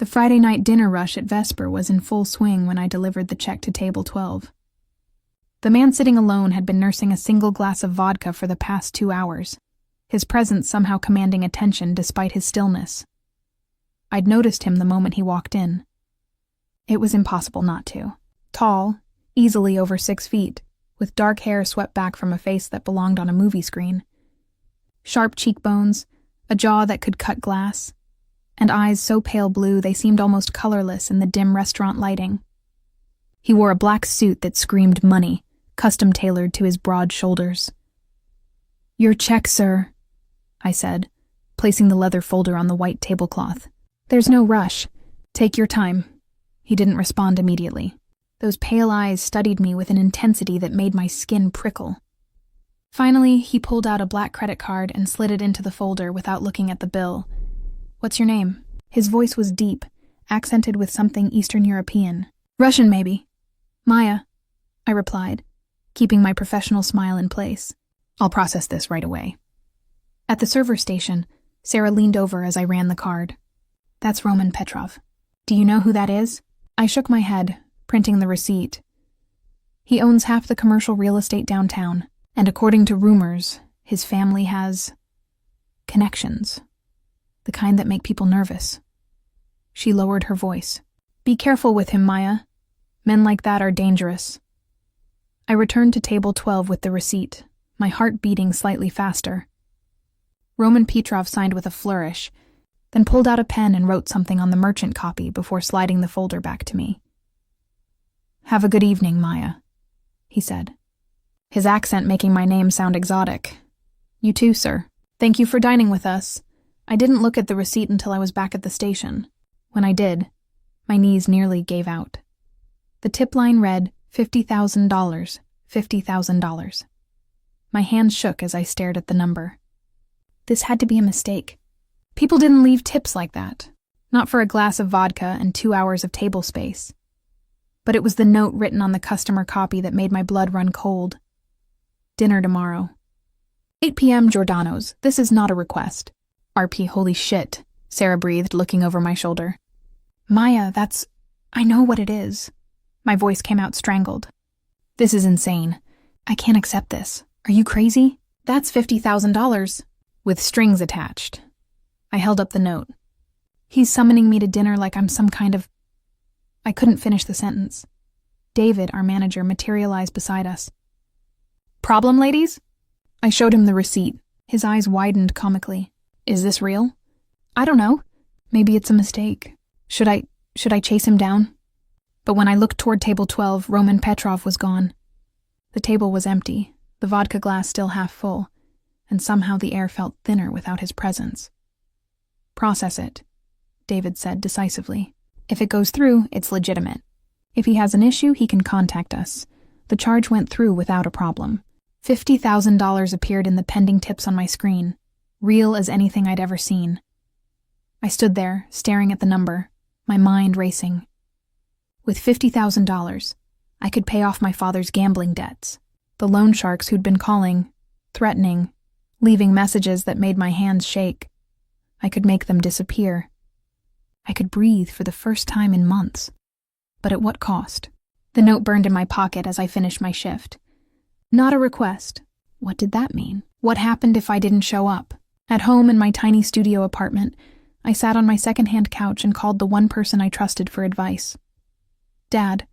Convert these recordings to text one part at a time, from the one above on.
The Friday night dinner rush at Vesper was in full swing when I delivered the check to table 12. The man sitting alone had been nursing a single glass of vodka for the past 2 hours, his presence somehow commanding attention despite his stillness. I'd noticed him the moment he walked in. It was impossible not to. Tall, easily over 6 feet, with dark hair swept back from a face that belonged on a movie screen. Sharp cheekbones, a jaw that could cut glass, and eyes so pale blue they seemed almost colorless in the dim restaurant lighting. He wore a black suit that screamed money, custom-tailored to his broad shoulders. "Your check, sir," I said, placing the leather folder on the white tablecloth. "There's no rush. Take your time." He didn't respond immediately. Those pale eyes studied me with an intensity that made my skin prickle. Finally, he pulled out a black credit card and slid it into the folder without looking at the bill. "What's your name?" His voice was deep, accented with something Eastern European. "Russian, maybe." "Maya," I replied, keeping my professional smile in place. "I'll process this right away." At the server station, Sarah leaned over as I ran the card. "That's Roman Petrov. Do you know who that is?" I shook my head, printing the receipt. "He owns half the commercial real estate downtown, and according to rumors, his family has connections. The kind that make people nervous." She lowered her voice. "Be careful with him, Maya. Men like that are dangerous." I returned to table 12 with the receipt, my heart beating slightly faster. Roman Petrov signed with a flourish, then pulled out a pen and wrote something on the merchant copy before sliding the folder back to me. "Have a good evening, Maya," he said, his accent making my name sound exotic. "You too, sir. Thank you for dining with us. I didn't look at the receipt until I was back at the station. When I did, my knees nearly gave out. The tip line read $50,000, $50,000. My hands shook as I stared at the number. This had to be a mistake. People didn't leave tips like that, not for a glass of vodka and 2 hours of table space. But it was the note written on the customer copy that made my blood run cold. "Dinner tomorrow. 8 p.m. Giordano's. This is not a request." "RP, holy shit," Sarah breathed, looking over my shoulder. "Maya, I know what it is." My voice came out strangled. "This is insane. I can't accept this. Are you crazy? That's $50,000. With strings attached." I held up the note. "He's summoning me to dinner like I'm some kind of—" I couldn't finish the sentence. David, our manager, materialized beside us. "Problem, ladies?" I showed him the receipt. His eyes widened comically. "Is this real?" "I don't know. Maybe it's a mistake. Should I chase him down?" But when I looked toward table 12, Roman Petrov was gone. The table was empty, the vodka glass still half full, and somehow the air felt thinner without his presence. "Process it," David said decisively. "If it goes through, it's legitimate. If he has an issue, he can contact us." The charge went through without a problem. $50,000 appeared in the pending tips on my screen, real as anything I'd ever seen. I stood there, staring at the number, my mind racing. With $50,000, I could pay off my father's gambling debts, the loan sharks who'd been calling, threatening, leaving messages that made my hands shake. I could make them disappear. I could breathe for the first time in months. But at what cost? The note burned in my pocket as I finished my shift. Not a request. What did that mean? What happened if I didn't show up? At home in my tiny studio apartment, I sat on my second-hand couch and called the one person I trusted for advice. "Dad,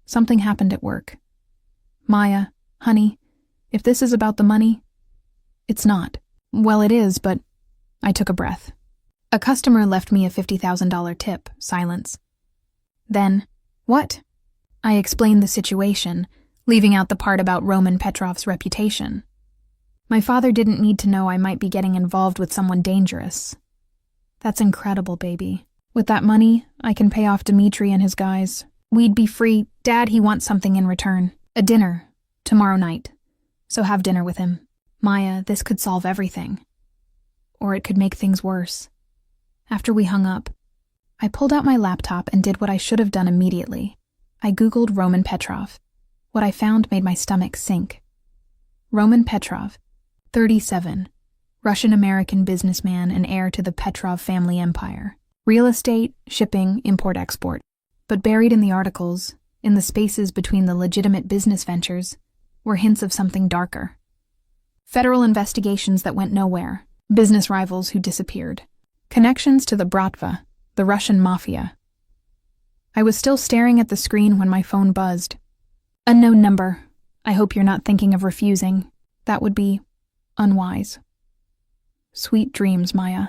something happened at work." "Maya, honey, if this is about the money..." "It's not." "Well, it is, but..." I took a breath. A customer left me a $50,000 tip. Silence. Then, "What?" I explained the situation, leaving out the part about Roman Petrov's reputation. My father didn't need to know I might be getting involved with someone dangerous. "That's incredible, baby. With that money, I can pay off Dmitri and his guys. We'd be free. Dad, he wants something in return. A dinner. Tomorrow night. So have dinner with him. Maya, this could solve everything. Or it could make things worse." After we hung up, I pulled out my laptop and did what I should have done immediately. I Googled Roman Petrov. What I found made my stomach sink. Roman Petrov, 37, Russian-American businessman and heir to the Petrov family empire. Real estate, shipping, import-export. But buried in the articles, in the spaces between the legitimate business ventures, were hints of something darker. Federal investigations that went nowhere, business rivals who disappeared, connections to the Bratva, the Russian Mafia. I was still staring at the screen when my phone buzzed. Unknown number. I hope you're not thinking of refusing. That would be unwise. Sweet dreams, Maya.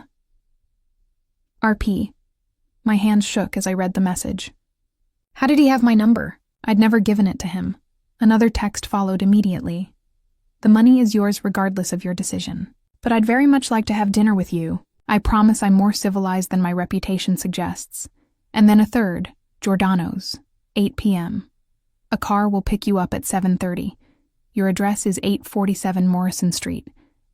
RP. My hands shook as I read the message. How did he have my number? I'd never given it to him. Another text followed immediately. The money is yours regardless of your decision. But I'd very much like to have dinner with you. I promise I'm more civilized than my reputation suggests. And then a third, Giordano's, 8 p.m. A car will pick you up at 7:30. Your address is 847 Morrison Street,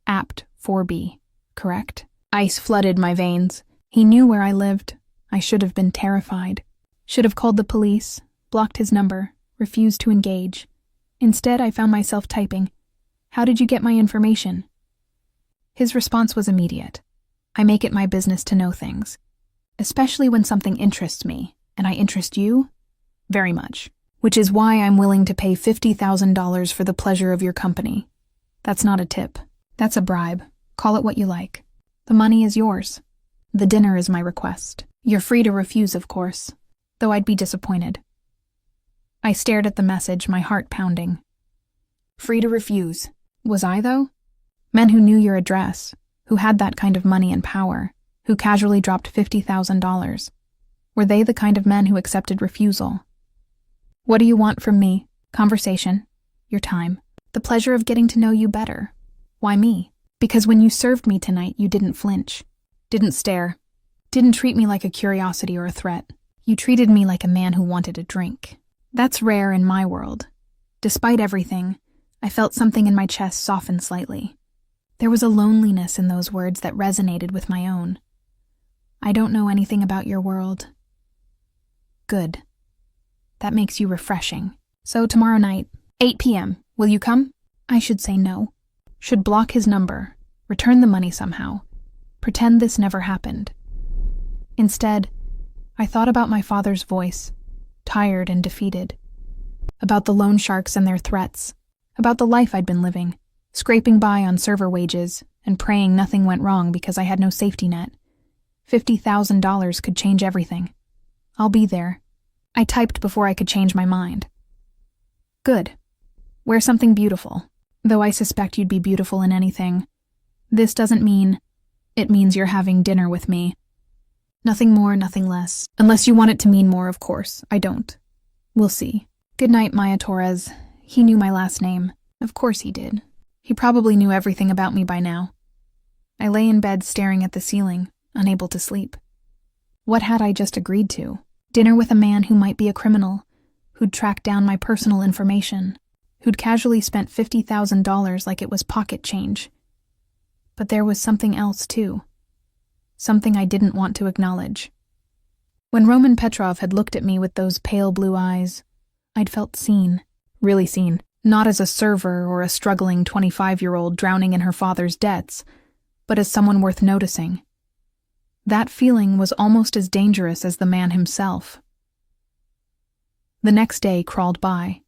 Apt 4B, correct? Ice flooded my veins. He knew where I lived. I should have been terrified. Should have called the police, blocked his number, refused to engage. Instead, I found myself typing, "How did you get my information?" His response was immediate. I make it my business to know things, especially when something interests me, and I interest you very much, which is why I'm willing to pay $50,000 for the pleasure of your company. That's not a tip. That's a bribe. Call it what you like. The money is yours. The dinner is my request. You're free to refuse, of course, though I'd be disappointed. I stared at the message, my heart pounding. Free to refuse. Was I, though? Men who knew your address, who had that kind of money and power, who casually dropped $50,000. Were they the kind of men who accepted refusal? What do you want from me? Conversation. Your time. The pleasure of getting to know you better. Why me? Because when you served me tonight, you didn't flinch. Didn't stare. Didn't treat me like a curiosity or a threat. You treated me like a man who wanted a drink. That's rare in my world. Despite everything, I felt something in my chest soften slightly. There was a loneliness in those words that resonated with my own. I don't know anything about your world. Good. That makes you refreshing. So tomorrow night, 8 p.m., will you come? I should say no. Should block his number, return the money somehow, pretend this never happened. Instead, I thought about my father's voice, tired and defeated, about the loan sharks and their threats, about the life I'd been living, scraping by on server wages and praying nothing went wrong because I had no safety net. $50,000 could change everything. I'll be there. I typed before I could change my mind. Good. Wear something beautiful, though I suspect you'd be beautiful in anything. This doesn't mean, it means you're having dinner with me. Nothing more, nothing less. Unless you want it to mean more, of course. I don't. We'll see. Good night, Maya Torres. He knew my last name. Of course he did. He probably knew everything about me by now. I lay in bed staring at the ceiling, unable to sleep. What had I just agreed to? Dinner with a man who might be a criminal, who'd tracked down my personal information, who'd casually spent $50,000 like it was pocket change. But there was something else, too. Something I didn't want to acknowledge. When Roman Petrov had looked at me with those pale blue eyes, I'd felt seen, really seen, not as a server or a struggling 25-year-old drowning in her father's debts, but as someone worth noticing. That feeling was almost as dangerous as the man himself. The next day crawled by.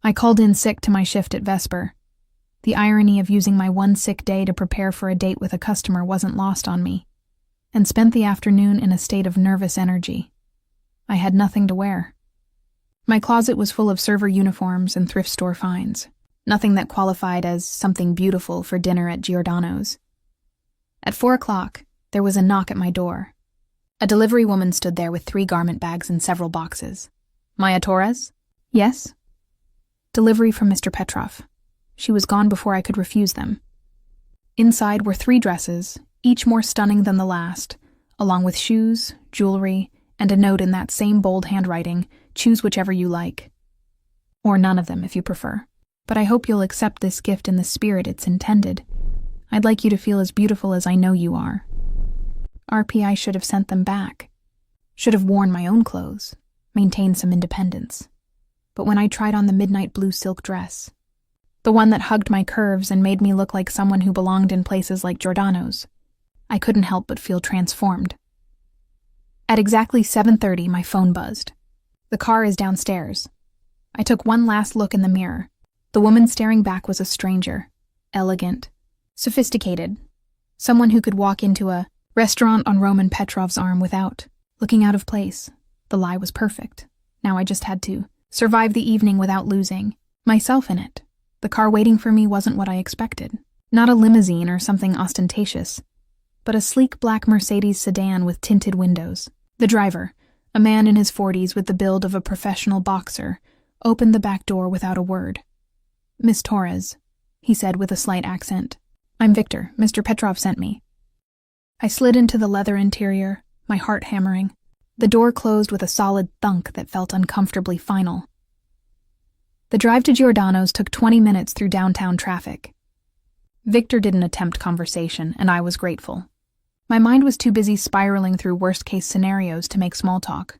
I called in sick to my shift at Vesper. The irony of using my one sick day to prepare for a date with a customer wasn't lost on me, and spent the afternoon in a state of nervous energy. I had nothing to wear. My closet was full of server uniforms and thrift store finds, nothing that qualified as something beautiful for dinner at Giordano's. At 4 o'clock, there was a knock at my door. A delivery woman stood there with 3 garment bags and several boxes. Maya Torres? Yes? Delivery from Mr. Petrov. She was gone before I could refuse them. Inside were 3 dresses, each more stunning than the last, along with shoes, jewelry, and a note in that same bold handwriting, choose whichever you like. Or none of them if you prefer. But I hope you'll accept this gift in the spirit it's intended. I'd like you to feel as beautiful as I know you are. RP, I should have sent them back. Should have worn my own clothes, maintained some independence. But when I tried on the midnight blue silk dress, the one that hugged my curves and made me look like someone who belonged in places like Giordano's, I couldn't help but feel transformed. At exactly 7:30, my phone buzzed. The car is downstairs. I took one last look in the mirror. The woman staring back was a stranger. Elegant. Sophisticated. Someone who could walk into a restaurant on Roman Petrov's arm without looking out of place. The lie was perfect. Now I just had to survive the evening without losing myself in it. The car waiting for me wasn't what I expected. Not a limousine or something ostentatious, but a sleek black Mercedes sedan with tinted windows. The driver, a man in his 40s with the build of a professional boxer, opened the back door without a word. "Miss Torres," he said with a slight accent. "I'm Victor. Mr. Petrov sent me." I slid into the leather interior, my heart hammering. The door closed with a solid thunk that felt uncomfortably final. The drive to Giordano's took 20 minutes through downtown traffic. Victor didn't attempt conversation, and I was grateful. My mind was too busy spiraling through worst-case scenarios to make small talk.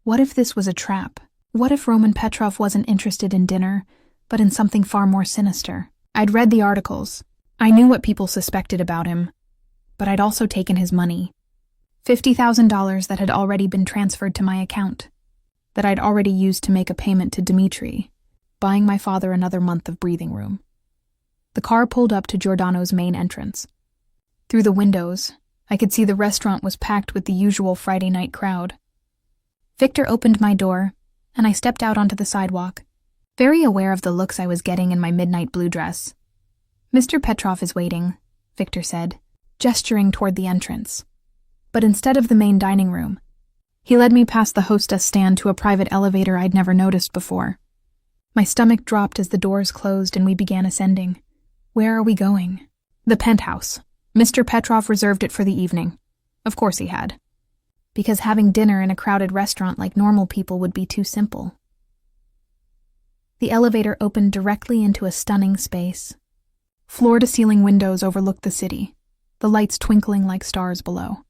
What if this was a trap? What if Roman Petrov wasn't interested in dinner, but in something far more sinister? I'd read the articles. I knew what people suspected about him, but I'd also taken his money. $50,000 that had already been transferred to my account, that I'd already used to make a payment to Dmitri, buying my father another month of breathing room. The car pulled up to Giordano's main entrance. Through the windows, I could see the restaurant was packed with the usual Friday night crowd. Victor opened my door, and I stepped out onto the sidewalk, very aware of the looks I was getting in my midnight blue dress. "Mr. Petrov is waiting," Victor said, gesturing toward the entrance. But instead of the main dining room, he led me past the hostess stand to a private elevator I'd never noticed before. My stomach dropped as the doors closed and we began ascending. Where are we going? The penthouse. Mr. Petrov reserved it for the evening. Of course he had. Because having dinner in a crowded restaurant like normal people would be too simple. The elevator opened directly into a stunning space. Floor-to-ceiling windows overlooked the city, the lights twinkling like stars below.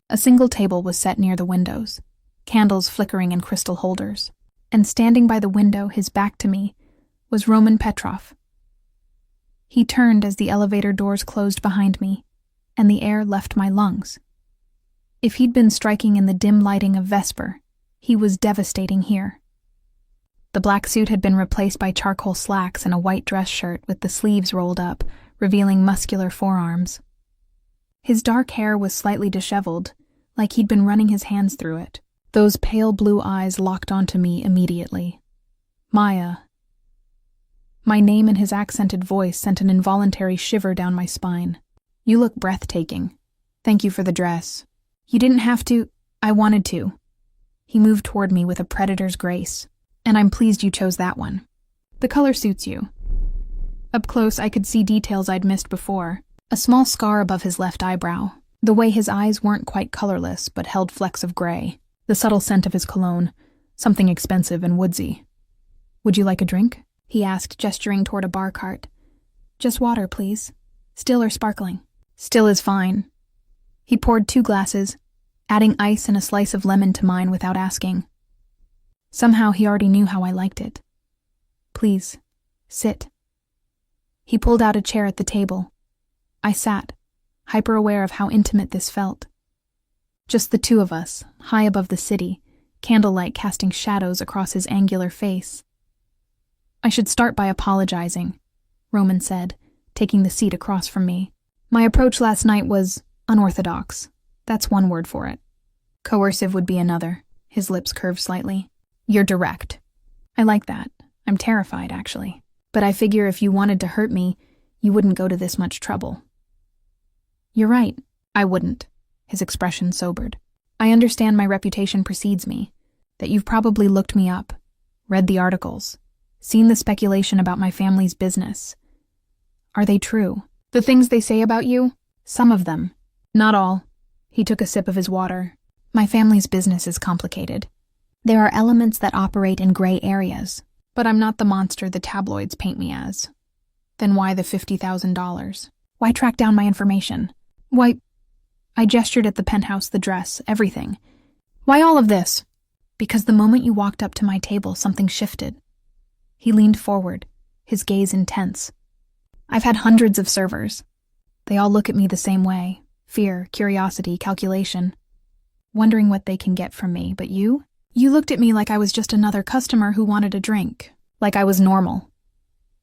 A single table was set near the windows, candles flickering in crystal holders, and standing by the window, his back to me, was Roman Petrov. He turned as the elevator doors closed behind me, and the air left my lungs. If he'd been striking in the dim lighting of Vesper, he was devastating here. The black suit had been replaced by charcoal slacks and a white dress shirt with the sleeves rolled up, revealing muscular forearms. His dark hair was slightly disheveled, like he'd been running his hands through it. Those pale blue eyes locked onto me immediately. Maya. My name and his accented voice sent an involuntary shiver down my spine. "You look breathtaking. Thank you for the dress. You didn't have to. I wanted to." He moved toward me with a predator's grace. "And I'm pleased you chose that one. The color suits you." Up close, I could see details I'd missed before. A small scar above his left eyebrow. The way his eyes weren't quite colorless, but held flecks of gray. The subtle scent of his cologne. Something expensive and woodsy. "Would you like a drink?" he asked, gesturing toward a bar cart. "Just water, please. Still or sparkling?" "Still is fine." He poured 2 glasses, adding ice and a slice of lemon to mine without asking. Somehow he already knew how I liked it. "Please, sit." He pulled out a chair at the table. I sat, hyper-aware of how intimate this felt. Just the two of us, high above the city, candlelight casting shadows across his angular face. "I should start by apologizing," Roman said, taking the seat across from me. "My approach last night was unorthodox. That's one word for it. Coercive would be another." His lips curved slightly. "You're direct. I like that. I'm terrified, actually. But I figure if you wanted to hurt me, you wouldn't go to this much trouble." "You're right. I wouldn't." His expression sobered. "I understand my reputation precedes me, that you've probably looked me up, read the articles, seen the speculation about my family's business. Are they true? The things they say about you? Some of them. Not all." He took a sip of his water. "My family's business is complicated. There are elements that operate in gray areas, but I'm not the monster the tabloids paint me as." "Then why the $50,000? Why track down my information? Why—" I gestured at the penthouse, the dress, everything. "Why all of this?" "Because the moment you walked up to my table, something shifted." He leaned forward, his gaze intense. "I've had hundreds of servers. They all look at me the same way. Fear, curiosity, calculation. wondering what they can get from me, but you? You looked at me like I was just another customer who wanted a drink, like I was normal.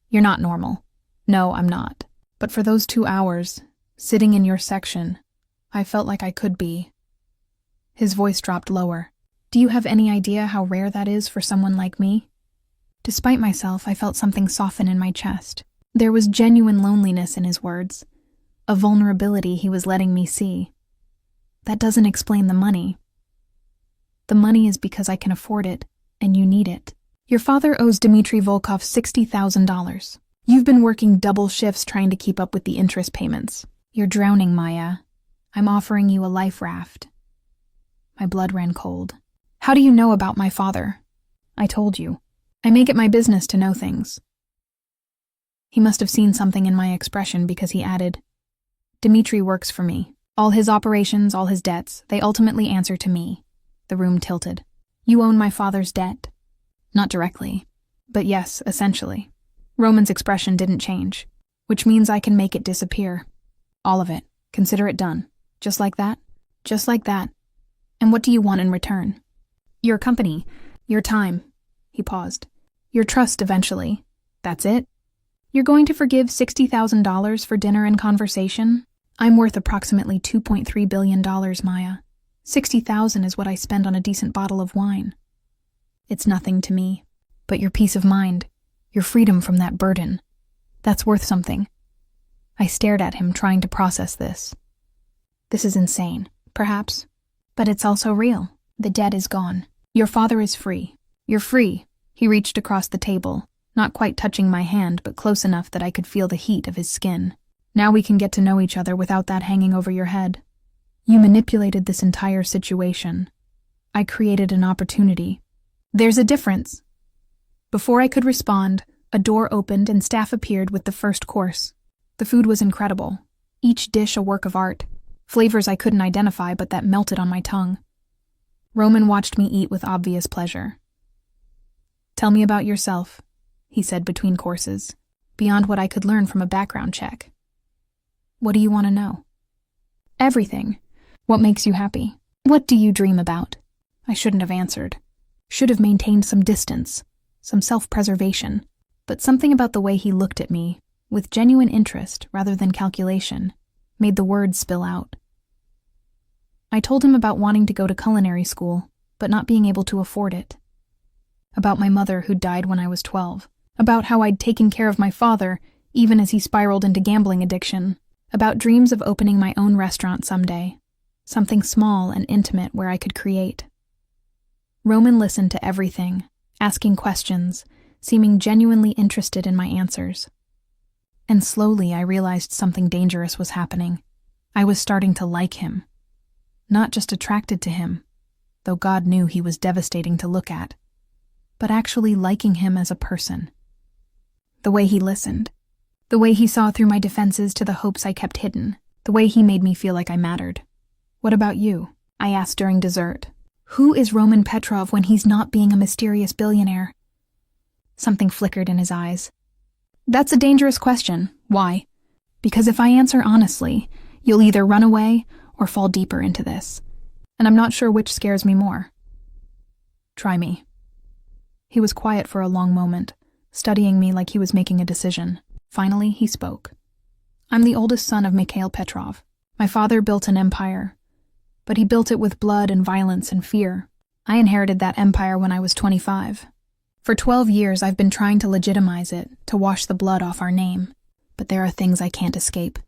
You're not normal. No, I'm not. But for those 2 hours, sitting in your section, I felt like I could be. His voice dropped lower. Do you have any idea how rare that is for someone like me? Despite myself, I felt something soften in my chest. There was genuine loneliness in his words, a vulnerability he was letting me see. That doesn't explain the money. The money is because I can afford it, and you need it. Your father owes Dmitry Volkov $60,000. You've been working double shifts trying to keep up with the interest payments. You're drowning, Maya. I'm offering you a life raft. My blood ran cold. How do you know about my father? I told you. I make it my business to know things. He must have seen something in my expression because he added, Dmitry works for me. All his operations, all his debts, they ultimately answer to me. The room tilted. You own my father's debt. Not directly, but yes, essentially. Roman's expression didn't change, which means I can make it disappear. All of it. Consider it done. Just like that? Just like that. And what do you want in return? Your company. Your time. He paused. Your trust eventually. That's it? You're going to forgive $60,000 for dinner and conversation? I'm worth approximately $2.3 billion, Maya. $60,000 is what I spend on a decent bottle of wine. It's nothing to me. But your peace of mind, your freedom from that burden, that's worth something. I stared at him, trying to process this. This is insane, perhaps, but it's also real. The debt is gone. Your father is free. You're free. He reached across the table, not quite touching my hand, but close enough that I could feel the heat of his skin. Now we can get to know each other without that hanging over your head. You manipulated this entire situation. I created an opportunity. There's a difference. Before I could respond, a door opened and staff appeared with the first course. The food was incredible. Each dish a work of art. Flavors I couldn't identify, but that melted on my tongue. Roman watched me eat with obvious pleasure. Tell me about yourself, he said between courses, beyond what I could learn from a background check. What do you want to know? Everything. What makes you happy? What do you dream about? I shouldn't have answered. Should have maintained some distance, some self-preservation. But something about the way he looked at me, with genuine interest rather than calculation, made the words spill out. I told him about wanting to go to culinary school, but not being able to afford it. About my mother who died when I was 12. About how I'd taken care of my father, even as he spiraled into gambling addiction. About dreams of opening my own restaurant someday. Something small and intimate where I could create. Roman listened to everything, asking questions, seeming genuinely interested in my answers. And slowly I realized something dangerous was happening. I was starting to like him. Not just attracted to him, though God knew he was devastating to look at, but actually liking him as a person. The way he listened. The way he saw through my defenses to the hopes I kept hidden. The way he made me feel like I mattered. What about you? I asked during dessert. Who is Roman Petrov when he's not being a mysterious billionaire? Something flickered in his eyes. That's a dangerous question. Why? Because if I answer honestly, you'll either run away or fall deeper into this. And I'm not sure which scares me more. Try me. He was quiet for a long moment, studying me like he was making a decision. Finally, he spoke. I'm the oldest son of Mikhail Petrov. My father built an empire, but he built it with blood and violence and fear. I inherited that empire when I was 25. For 12 years, I've been trying to legitimize it, to wash the blood off our name. But there are things I can't escape.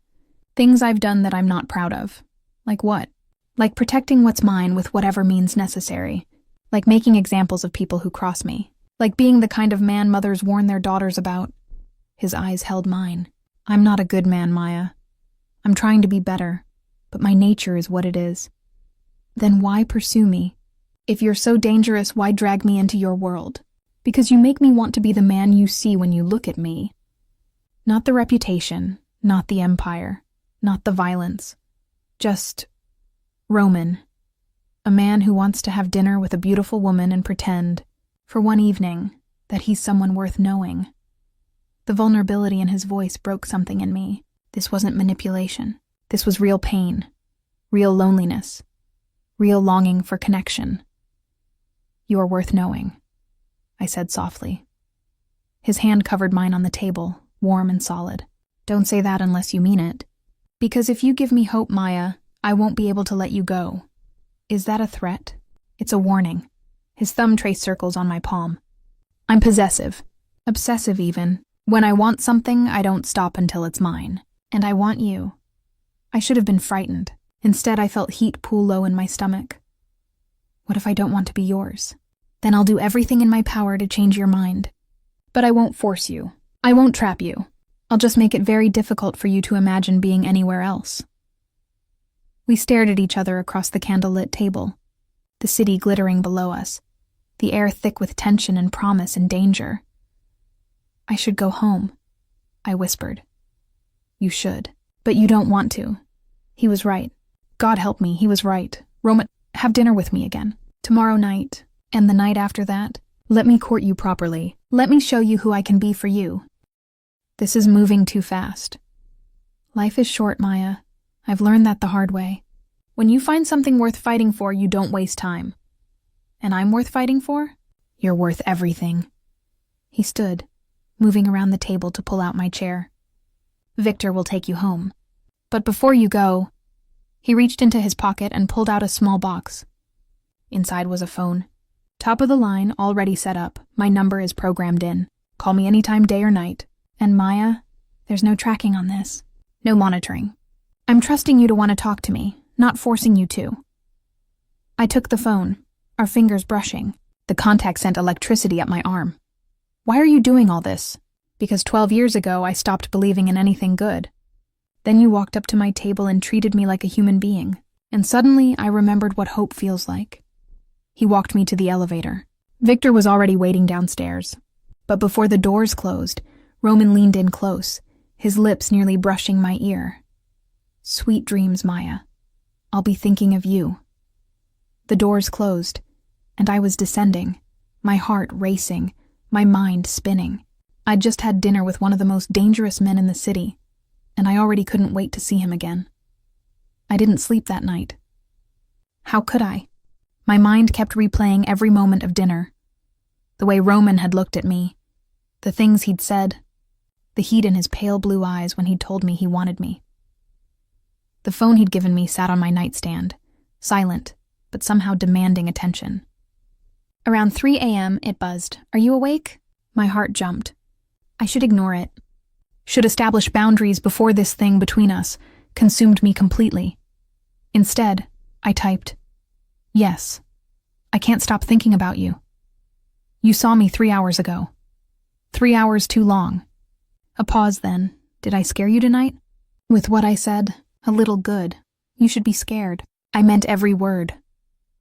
Things I've done that I'm not proud of. Like what? Like protecting what's mine with whatever means necessary. Like making examples of people who cross me. Like being the kind of man mothers warn their daughters about. His eyes held mine. I'm not a good man, Maya. I'm trying to be better, but my nature is what it is. Then why pursue me? If you're so dangerous, why drag me into your world? Because you make me want to be the man you see when you look at me. Not the reputation, not the empire, not the violence. Just Roman. A man who wants to have dinner with a beautiful woman and pretend, for one evening, that he's someone worth knowing. The vulnerability in his voice broke something in me. This wasn't manipulation. This was real pain, real loneliness, real longing for connection. "You're worth knowing," I said softly. His hand covered mine on the table, warm and solid. "Don't say that unless you mean it. Because if you give me hope, Maya, I won't be able to let you go." "Is that a threat?" "It's a warning." His thumb traced circles on my palm. "I'm possessive. Obsessive even. When I want something, I don't stop until it's mine. And I want you." I should have been frightened. Instead, I felt heat pool low in my stomach. "What if I don't want to be yours?" "Then I'll do everything in my power to change your mind. But I won't force you. I won't trap you. I'll just make it very difficult for you to imagine being anywhere else." We stared at each other across the candlelit table, the city glittering below us, the air thick with tension and promise and danger. "I should go home," I whispered. "You should. But you don't want to." He was right. God help me, he was right. "Roman, have dinner with me again. Tomorrow night, and the night after that. Let me court you properly. Let me show you who I can be for you." This is moving too fast. Life is short, Maya. I've learned that the hard way. When you find something worth fighting for, you don't waste time. And I'm worth fighting for? You're worth everything. He stood, moving around the table to pull out my chair. "Victor will take you home. But before you go..." He reached into his pocket and pulled out a small box. Inside was a phone. Top of the line, already set up. My number is programmed in. Call me anytime, day or night. And Maya, there's no tracking on this. No monitoring. I'm trusting you to want to talk to me, not forcing you to. I took the phone, our fingers brushing. The contact sent electricity up my arm. "Why are you doing all this?" "Because 12 years ago I stopped believing in anything good. Then you walked up to my table and treated me like a human being. And suddenly I remembered what hope feels like." He walked me to the elevator. Victor was already waiting downstairs. But before the doors closed, Roman leaned in close, his lips nearly brushing my ear. "Sweet dreams, Maya. I'll be thinking of you." The doors closed, and I was descending, my heart racing, my mind spinning. I'd just had dinner with one of the most dangerous men in the city, and I already couldn't wait to see him again. I didn't sleep that night. How could I? My mind kept replaying every moment of dinner. The way Roman had looked at me, the things he'd said, the heat in his pale blue eyes when he'd told me he wanted me. The phone he'd given me sat on my nightstand, silent, but somehow demanding attention. Around 3 a.m., it buzzed. "Are you awake?" My heart jumped. I should ignore it. Should establish boundaries before this thing between us consumed me completely. Instead, I typed, "Yes. I can't stop thinking about you. You saw me 3 hours ago. 3 hours too long." A pause then. "Did I scare you tonight?" With what I said, a little good. You should be scared. I meant every word.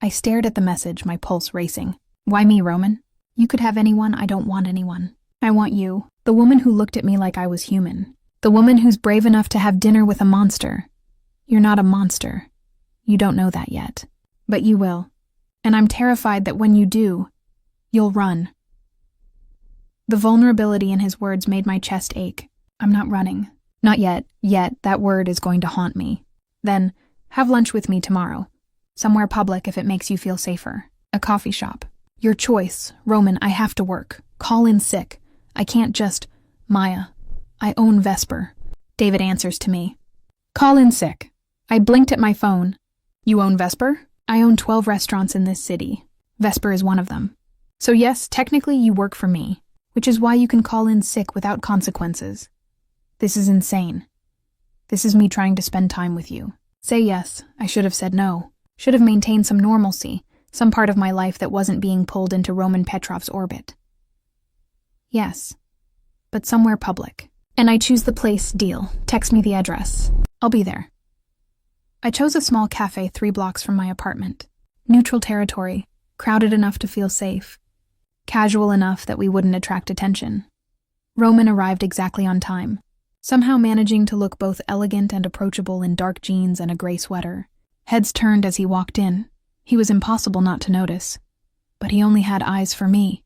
I stared at the message, my pulse racing. "Why me, Roman? You could have anyone, I don't want anyone. I want you, the woman who looked at me like I was human. The woman who's brave enough to have dinner with a monster. You're not a monster. You don't know that yet. But you will. And I'm terrified that when you do, you'll run." The vulnerability in his words made my chest ache. "I'm not running. Not yet. Yet, that word is going to haunt me. Then, have lunch with me tomorrow. Somewhere public if it makes you feel safer. A coffee shop. Your choice. Roman, I have to work. Call in sick. I can't just..." "Maya, I own Vesper." David answers to me. "Call in sick." I blinked at my phone. "You own Vesper?" "I own 12 restaurants in this city. Vesper is one of them. So yes, technically you work for me, which is why you can call in sick without consequences. This is insane. This is me trying to spend time with you. Say yes. I should have said no. Should have maintained some normalcy, some part of my life that wasn't being pulled into Roman Petrov's orbit. Yes, but somewhere public. And I choose the place, deal. Text me the address. I'll be there. I chose a small cafe 3 blocks from my apartment. Neutral territory, crowded enough to feel safe. Casual enough that we wouldn't attract attention. Roman arrived exactly on time, somehow managing to look both elegant and approachable in dark jeans and a gray sweater. Heads turned as he walked in. He was impossible not to notice. But he only had eyes for me.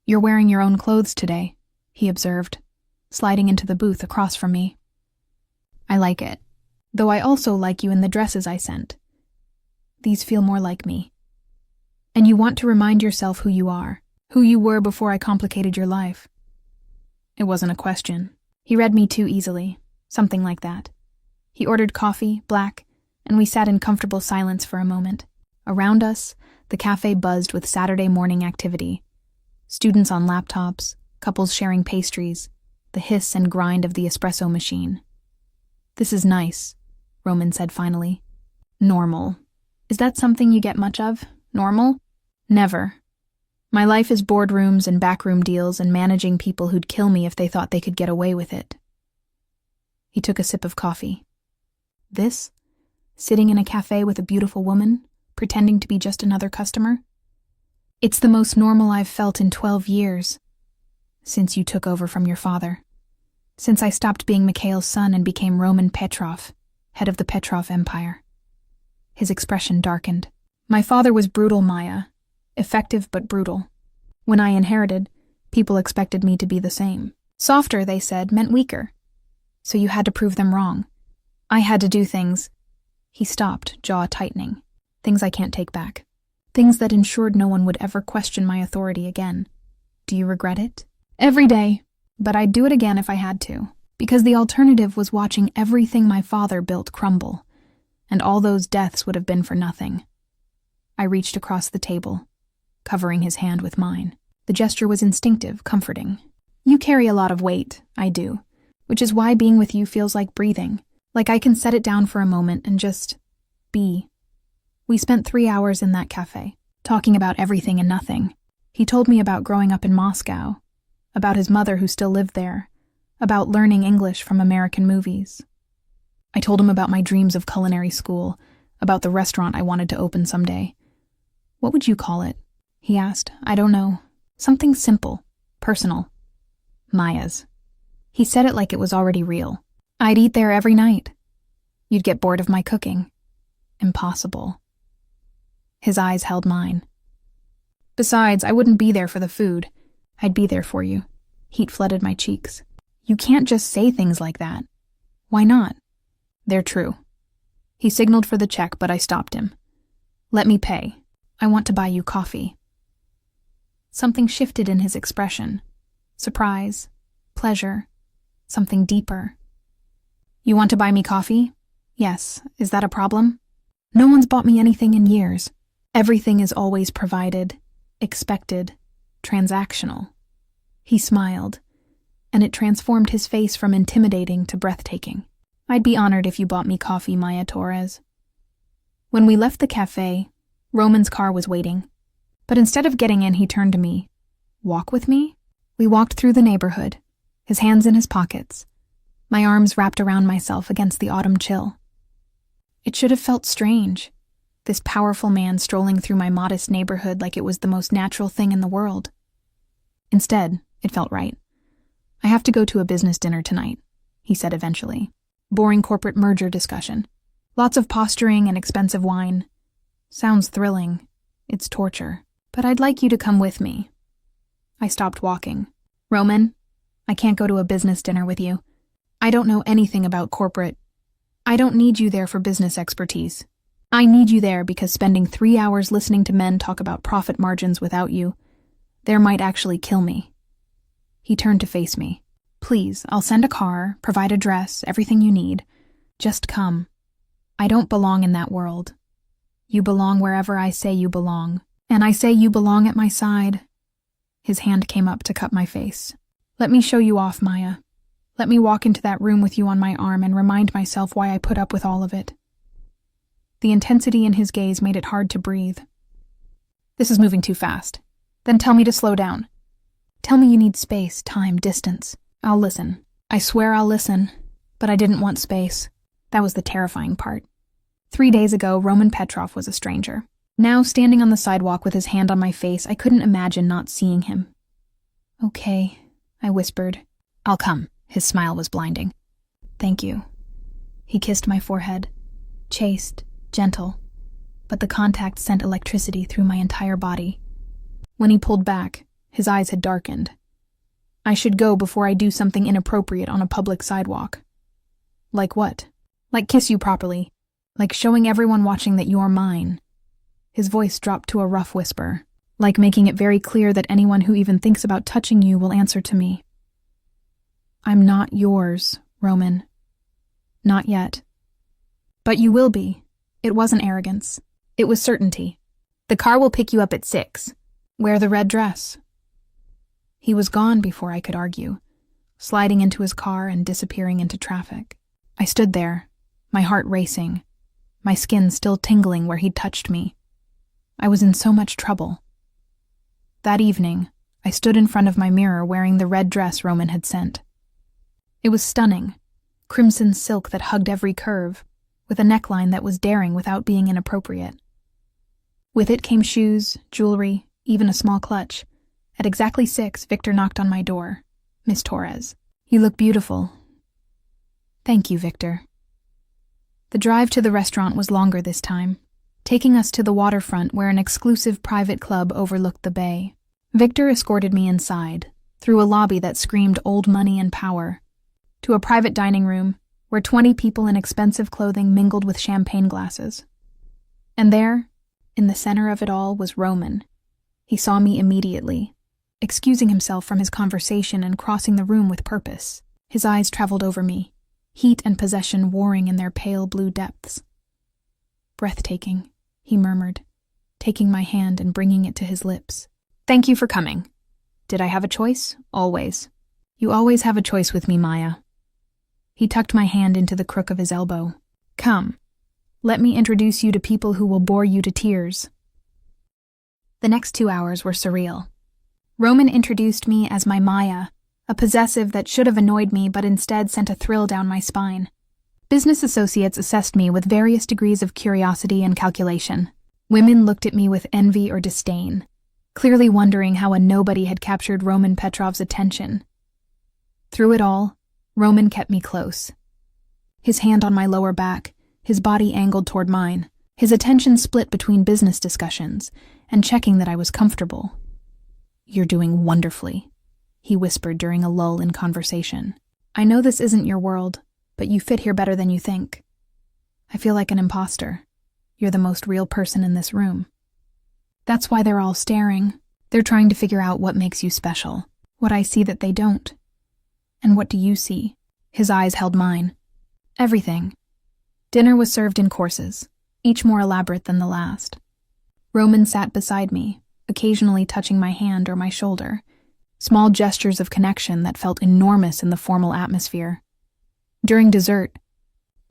"You're wearing your own clothes today," he observed, sliding into the booth across from me. "I like it. Though I also like you in the dresses I sent. These feel more like me. And you want to remind yourself who you are, who you were before I complicated your life. It wasn't a question. He read me too easily, something like that. He ordered coffee, black, and we sat in comfortable silence for a moment. Around us, the cafe buzzed with Saturday morning activity. Students on laptops, couples sharing pastries, the hiss and grind of the espresso machine. "This is nice," Roman said finally. "Normal. Is that something you get much of? Normal? Never. My life is boardrooms and backroom deals and managing people who'd kill me if they thought they could get away with it." He took a sip of coffee. "This? Sitting in a cafe with a beautiful woman, pretending to be just another customer? It's the most normal I've felt in 12 years. Since you took over from your father. Since I stopped being Mikhail's son and became Roman Petrov, head of the Petrov Empire." His expression darkened. "My father was brutal, Maya. Effective but brutal. When I inherited, people expected me to be the same. Softer, they said, meant weaker. So you had to prove them wrong. I had to do things." He stopped, jaw tightening. "Things I can't take back. Things that ensured no one would ever question my authority again. Do you regret it?" "Every day. But I'd do it again if I had to. Because the alternative was watching everything my father built crumble. And all those deaths would have been for nothing." I reached across the table, covering his hand with mine. The gesture was instinctive, comforting. "You carry a lot of weight, I do, which is why being with you feels like breathing, like I can set it down for a moment and just be." We spent 3 hours in that cafe, talking about everything and nothing. He told me about growing up in Moscow, about his mother who still lived there, about learning English from American movies. I told him about my dreams of culinary school, about the restaurant I wanted to open someday. "What would you call it?" he asked. "I don't know. Something simple, personal." "Maya's." He said it like it was already real. "I'd eat there every night. You'd get bored of my cooking." Impossible. His eyes held mine. "Besides, I wouldn't be there for the food. I'd be there for you." Heat flooded my cheeks. "You can't just say things like that." "Why not?" "They're true." He signaled for the check, but I stopped him. "Let me pay. I want to buy you coffee." Something shifted in his expression. Surprise, pleasure, something deeper. "You want to buy me coffee?" "Yes. Is that a problem?" "No one's bought me anything in years. Everything is always provided, expected, transactional." He smiled, and it transformed his face from intimidating to breathtaking. "I'd be honored if you bought me coffee, Maya Torres." When we left the cafe, Roman's car was waiting. But instead of getting in, he turned to me. "Walk with me?" We walked through the neighborhood, his hands in his pockets, my arms wrapped around myself against the autumn chill. It should have felt strange, this powerful man strolling through my modest neighborhood like it was the most natural thing in the world. Instead, it felt right. "I have to go to a business dinner tonight," he said eventually. "Boring corporate merger discussion. Lots of posturing and expensive wine. Sounds thrilling. It's torture. But I'd like you to come with me." I stopped walking. "Roman, I can't go to a business dinner with you. I don't know anything about corporate. I don't need you there for business expertise. I need you there because spending 3 hours listening to men talk about profit margins without you, there might actually kill me." He turned to face me. "Please, I'll send a car, provide a dress, everything you need. Just come. I don't belong in that world. You belong wherever I say you belong, and I say you belong at my side." His hand came up to cup my face. "Let me show you off, Maya. Let me walk into that room with you on my arm and remind myself why I put up with all of it." The intensity in his gaze made it hard to breathe. "This is moving too fast. Then tell me to slow down. Tell me you need space, time, distance. I'll listen. I swear I'll listen." But I didn't want space. That was the terrifying part. 3 days ago, Roman Petrov was a stranger. Now, standing on the sidewalk with his hand on my face, I couldn't imagine not seeing him. "Okay," I whispered. "I'll come." His smile was blinding. "Thank you." He kissed my forehead. Chaste, gentle, but the contact sent electricity through my entire body. When he pulled back, his eyes had darkened. "I should go before I do something inappropriate on a public sidewalk." "Like what?" "Like kiss you properly. Like showing everyone watching that you're mine. His voice dropped to a rough whisper, like making it very clear that anyone who even thinks about touching you will answer to me. I'm not yours, Roman. Not yet. But you will be. It wasn't arrogance. It was certainty. The car will pick you up at 6. Wear the red dress. He was gone before I could argue, sliding into his car and disappearing into traffic. I stood there, my heart racing, my skin still tingling where he'd touched me. I was in so much trouble. That evening, I stood in front of my mirror wearing the red dress Roman had sent. It was stunning, crimson silk that hugged every curve, with a neckline that was daring without being inappropriate. With it came shoes, jewelry, even a small clutch. At exactly 6, Victor knocked on my door. Miss Torres. You look beautiful. Thank you, Victor. The drive to the restaurant was longer this time, taking us to the waterfront where an exclusive private club overlooked the bay. Victor escorted me inside, through a lobby that screamed old money and power, to a private dining room where 20 people in expensive clothing mingled with champagne glasses. And there, in the center of it all, was Roman. He saw me immediately, excusing himself from his conversation and crossing the room with purpose. His eyes traveled over me, heat and possession warring in their pale blue depths. Breathtaking, he murmured, taking my hand and bringing it to his lips. Thank you for coming. Did I have a choice? Always. You always have a choice with me, Maya. He tucked my hand into the crook of his elbow. Come, let me introduce you to people who will bore you to tears. The next 2 hours were surreal. Roman introduced me as my Maya, a possessive that should have annoyed me but instead sent a thrill down my spine. Business associates assessed me with various degrees of curiosity and calculation. Women looked at me with envy or disdain, clearly wondering how a nobody had captured Roman Petrov's attention. Through it all, Roman kept me close. His hand on my lower back, his body angled toward mine, his attention split between business discussions and checking that I was comfortable. You're doing wonderfully, he whispered during a lull in conversation. I know this isn't your world, but you fit here better than you think. I feel like an imposter. You're the most real person in this room. That's why they're all staring. They're trying to figure out what makes you special, what I see that they don't. And what do you see? His eyes held mine. Everything. Dinner was served in courses, each more elaborate than the last. Roman sat beside me, occasionally touching my hand or my shoulder, small gestures of connection that felt enormous in the formal atmosphere. During dessert,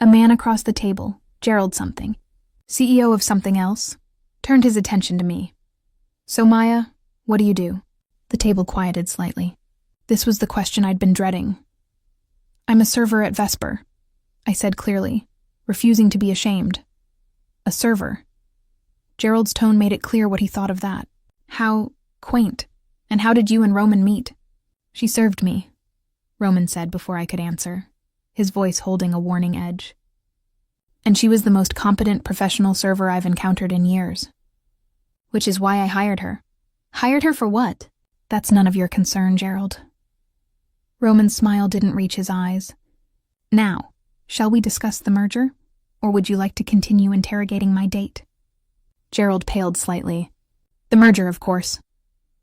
a man across the table, Gerald something, CEO of something else, turned his attention to me. So Maya, what do you do? The table quieted slightly. This was the question I'd been dreading. I'm a server at Vesper, I said clearly, refusing to be ashamed. A server. Gerald's tone made it clear what he thought of that. How quaint. And how did you and Roman meet? She served me, Roman said before I could answer, his voice holding a warning edge. And she was the most competent professional server I've encountered in years. Which is why I hired her. Hired her for what? That's none of your concern, Gerald. Roman's smile didn't reach his eyes. Now, shall we discuss the merger? Or would you like to continue interrogating my date? Gerald paled slightly. The merger, of course.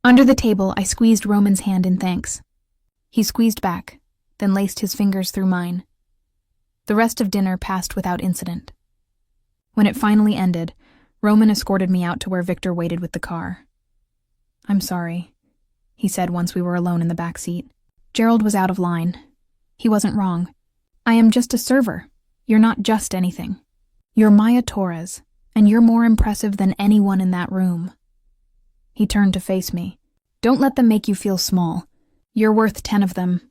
Under the table, I squeezed Roman's hand in thanks. He squeezed back, then laced his fingers through mine. The rest of dinner passed without incident. When it finally ended, Roman escorted me out to where Victor waited with the car. I'm sorry, he said once we were alone in the back seat. Gerald was out of line. He wasn't wrong. I am just a server. You're not just anything. You're Maya Torres, and you're more impressive than anyone in that room. He turned to face me. Don't let them make you feel small. You're worth 10 of them.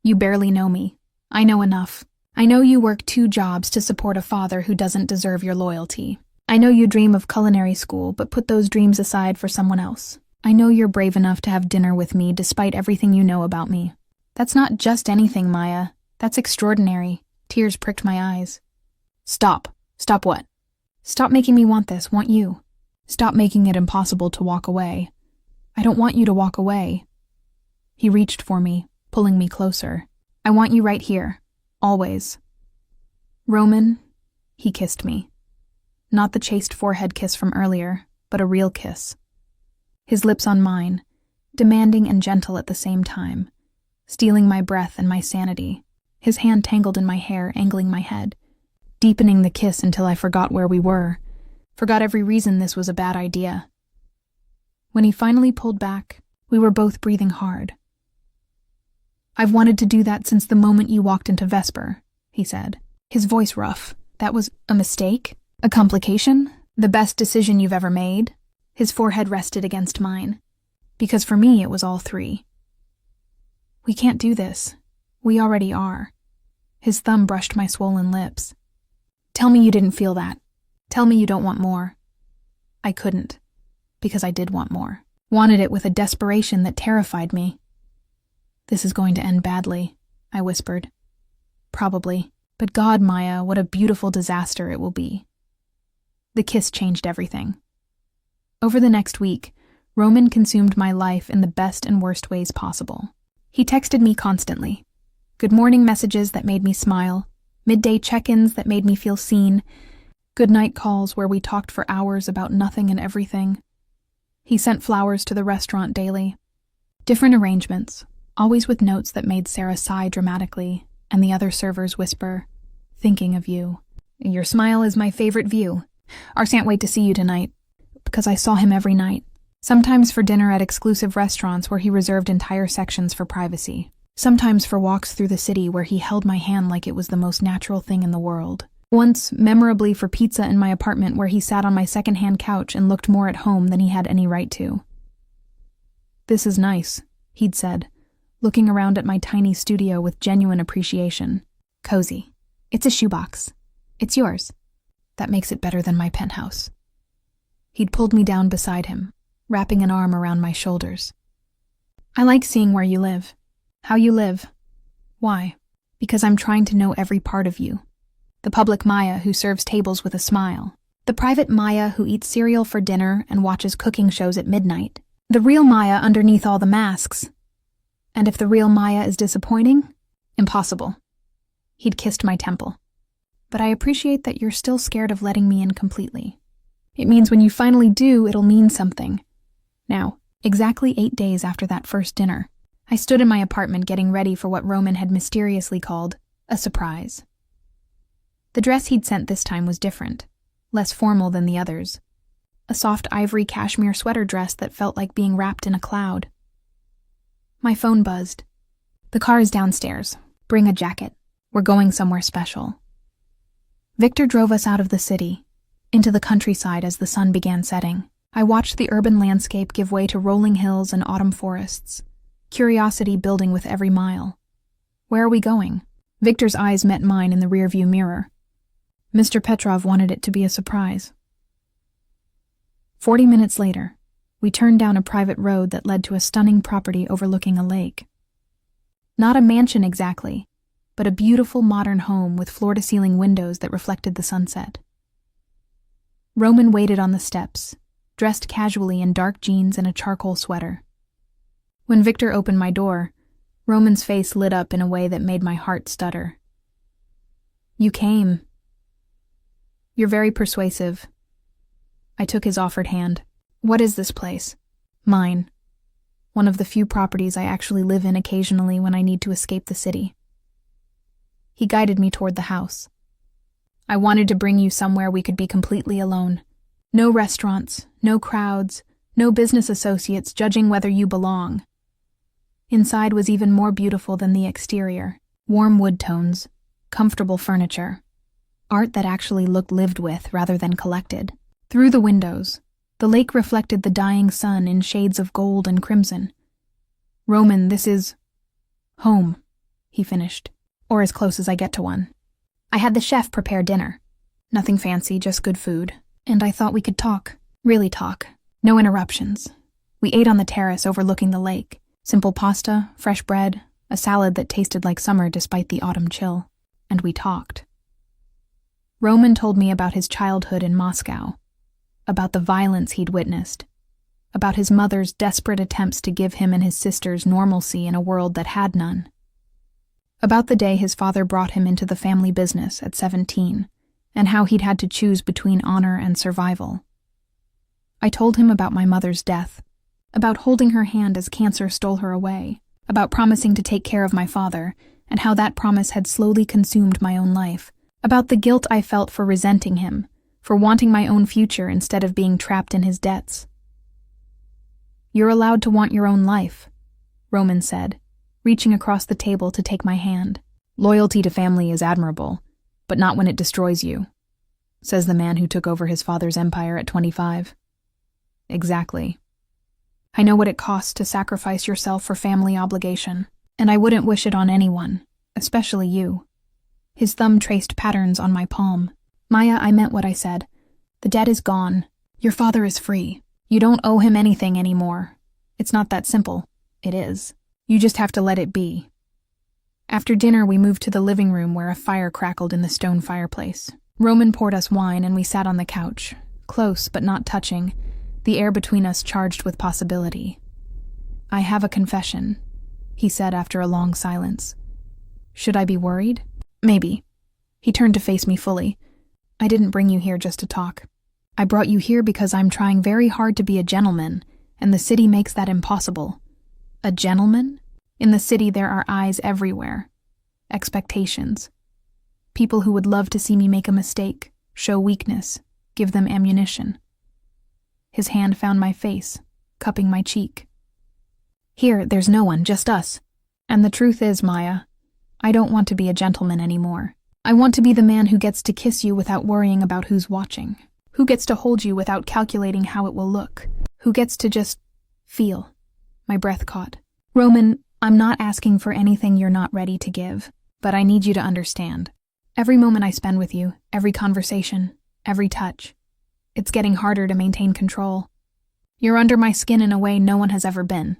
You barely know me. I know enough. I know you work 2 jobs to support a father who doesn't deserve your loyalty. I know you dream of culinary school, but put those dreams aside for someone else. I know you're brave enough to have dinner with me despite everything you know about me. That's not just anything, Maya. That's extraordinary. Tears pricked my eyes. Stop. Stop what? Stop making me want this, want you. Stop making it impossible to walk away. I don't want you to walk away. He reached for me, pulling me closer. I want you right here. Always. Roman, he kissed me. Not the chaste forehead kiss from earlier, but a real kiss. His lips on mine, demanding and gentle at the same time, stealing my breath and my sanity, his hand tangled in my hair, angling my head, deepening the kiss until I forgot where we were, forgot every reason this was a bad idea. When he finally pulled back, we were both breathing hard. "I've wanted to do that since the moment you walked into Vesper," he said, his voice rough. "That was a mistake? A complication? The best decision you've ever made?" His forehead rested against mine. Because for me, it was all three. "We can't do this. We already are." His thumb brushed my swollen lips. "Tell me you didn't feel that. Tell me you don't want more." I couldn't, because I did want more. Wanted it with a desperation that terrified me. "This is going to end badly," I whispered. "Probably. But God, Maya, what a beautiful disaster it will be." The kiss changed everything. Over the next week, Roman consumed my life in the best and worst ways possible. He texted me constantly. Good morning messages that made me smile, midday check-ins that made me feel seen, good night calls where we talked for hours about nothing and everything. He sent flowers to the restaurant daily. Different arrangements, always with notes that made Sarah sigh dramatically and the other servers whisper, "Thinking of you. Your smile is my favorite view. Ars can't wait to see you tonight." Because I saw him every night. Sometimes for dinner at exclusive restaurants where he reserved entire sections for privacy. Sometimes for walks through the city where he held my hand like it was the most natural thing in the world. Once, memorably, for pizza in my apartment where he sat on my second-hand couch and looked more at home than he had any right to. "This is nice," he'd said, looking around at my tiny studio with genuine appreciation. "Cozy. It's a shoebox. It's yours. That makes it better than my penthouse." He'd pulled me down beside him, wrapping an arm around my shoulders. "I like seeing where you live. How you live. Why? Because I'm trying to know every part of you. The public Maya who serves tables with a smile. The private Maya who eats cereal for dinner and watches cooking shows at midnight. The real Maya underneath all the masks. And if the real Maya is disappointing, impossible." He'd kissed my temple. "But I appreciate that you're still scared of letting me in completely. It means when you finally do, it'll mean something." Now, exactly 8 days after that first dinner, I stood in my apartment getting ready for what Roman had mysteriously called a surprise. The dress he'd sent this time was different, less formal than the others. A soft ivory cashmere sweater dress that felt like being wrapped in a cloud. My phone buzzed. "The car is downstairs. Bring a jacket. We're going somewhere special." Victor drove us out of the city, into the countryside as the sun began setting. I watched the urban landscape give way to rolling hills and autumn forests, curiosity building with every mile. "Where are we going?" Victor's eyes met mine in the rearview mirror. Mr. Petrov wanted it to be a surprise. 40 minutes later, we turned down a private road that led to a stunning property overlooking a lake. Not a mansion exactly, but a beautiful modern home with floor-to-ceiling windows that reflected the sunset. Roman waited on the steps, dressed casually in dark jeans and a charcoal sweater. When Victor opened my door, Roman's face lit up in a way that made my heart stutter. "You came. You're very persuasive." I took his offered hand. "What is this place?" "Mine. One of the few properties I actually live in occasionally when I need to escape the city." He guided me toward the house. "I wanted to bring you somewhere we could be completely alone. No restaurants, no crowds, no business associates judging whether you belong." Inside was even more beautiful than the exterior. Warm wood tones, comfortable furniture, art that actually looked lived with rather than collected. Through the windows, the lake reflected the dying sun in shades of gold and crimson. "Roman, this is home," he finished, "or as close as I get to one. I had the chef prepare dinner. Nothing fancy, just good food. And I thought we could talk. Really talk. No interruptions. We ate on the terrace overlooking the lake. Simple pasta, fresh bread, a salad that tasted like summer despite the autumn chill. And we talked. Roman told me about his childhood in Moscow, about the violence he'd witnessed, about his mother's desperate attempts to give him and his sisters normalcy in a world that had none, about the day his father brought him into the family business at 17, and how he'd had to choose between honor and survival. I told him about my mother's death, about holding her hand as cancer stole her away, about promising to take care of my father, and how that promise had slowly consumed my own life, about the guilt I felt for resenting him, for wanting my own future instead of being trapped in his debts. "You're allowed to want your own life," Roman said, reaching across the table to take my hand. "Loyalty to family is admirable, but not when it destroys you," says the man who took over his father's empire at 25. Exactly. I know what it costs to sacrifice yourself for family obligation, and I wouldn't wish it on anyone, especially you. His thumb traced patterns on my palm. "Maya, I meant what I said. The debt is gone. Your father is free. You don't owe him anything anymore. It's not that simple. It is. You just have to let it be." After dinner, we moved to the living room where a fire crackled in the stone fireplace. Roman poured us wine and we sat on the couch, close but not touching, the air between us charged with possibility. "I have a confession," he said after a long silence. "Should I be worried? Maybe." He turned to face me fully. "I didn't bring you here just to talk. I brought you here because I'm trying very hard to be a gentleman, and the city makes that impossible." "A gentleman?" In the city there are eyes everywhere. Expectations. People who would love to see me make a mistake, show weakness, give them ammunition. His hand found my face, cupping my cheek. "Here, there's no one, just us. And the truth is, Maya, I don't want to be a gentleman anymore. I want to be the man who gets to kiss you without worrying about who's watching, who gets to hold you without calculating how it will look, who gets to just feel." My breath caught. "Roman, I'm not asking for anything you're not ready to give, but I need you to understand. Every moment I spend with you, every conversation, every touch, it's getting harder to maintain control. You're under my skin in a way no one has ever been.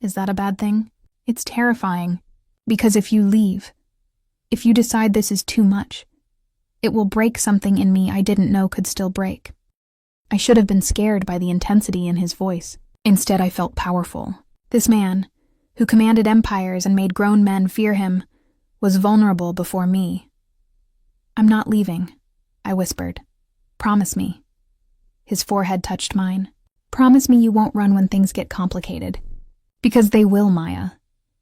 Is that a bad thing? It's terrifying, because if you leave, if you decide this is too much, it will break something in me I didn't know could still break." I should have been scared by the intensity in his voice. Instead, I felt powerful. This man, who commanded empires and made grown men fear him, was vulnerable before me. "I'm not leaving," I whispered. "Promise me." His forehead touched mine. "Promise me you won't run when things get complicated." "Because they will, Maya.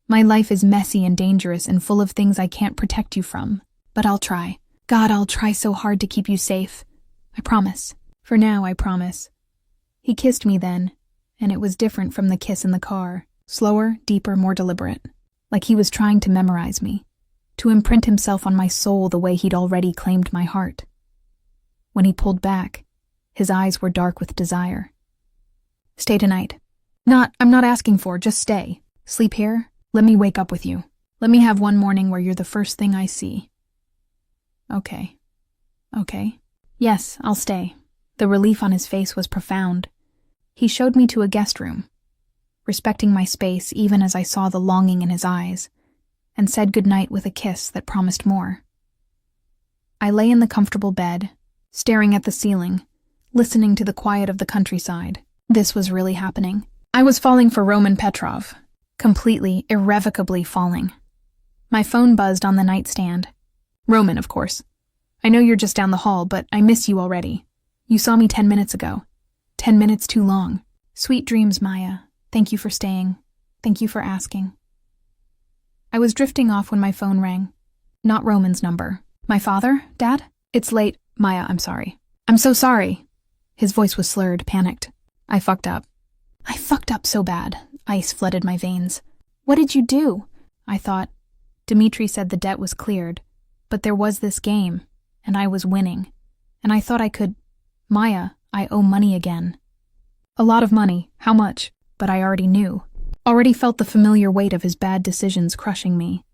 My life is messy and dangerous and full of things I can't protect you from. But I'll try. God, I'll try so hard to keep you safe. I promise. For now, I promise." He kissed me then, and it was different from the kiss in the car. Slower, deeper, more deliberate. Like he was trying to memorize me, to imprint himself on my soul the way he'd already claimed my heart. When he pulled back, his eyes were dark with desire. "Stay tonight." I'm not asking for, just stay. Sleep here? Let me wake up with you. Let me have one morning where you're the first thing I see." "Okay. Okay. Yes, I'll stay." The relief on his face was profound. He showed me to a guest room, respecting my space even as I saw the longing in his eyes, and said goodnight with a kiss that promised more. I lay in the comfortable bed, staring at the ceiling, listening to the quiet of the countryside. This was really happening. I was falling for Roman Petrov, completely, irrevocably falling. My phone buzzed on the nightstand. "Roman, of course. I know you're just down the hall, but I miss you already. You saw me 10 minutes ago. 10 minutes too long. Sweet dreams, Maya. Thank you for staying. Thank you for asking." I was drifting off when my phone rang. Not Roman's number. "My father? Dad? It's late. Maya, I'm sorry." "I'm so sorry." His voice was slurred, panicked. I fucked up so bad. Ice flooded my veins. "What did you do?" I thought. Dmitri said the debt was cleared, but there was this game, and I was winning. And I thought I could... "Maya, I owe money again." "A lot of money. How much?" But I already knew. Already felt the familiar weight of his bad decisions crushing me.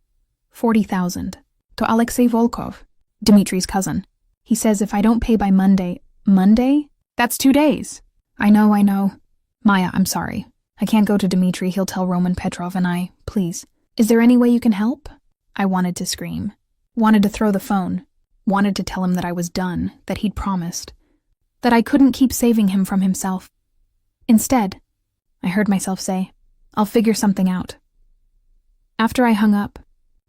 40,000. To Alexei Volkov, Dmitri's cousin. He says if I don't pay by Monday... Monday? That's 2 days. I know. Maya, I'm sorry. I can't go to Dmitri, he'll tell Roman Petrov and please. Is there any way you can help? I wanted to scream. Wanted to throw the phone. Wanted to tell him that I was done, that he'd promised. That I couldn't keep saving him from himself. Instead, I heard myself say, I'll figure something out. After I hung up,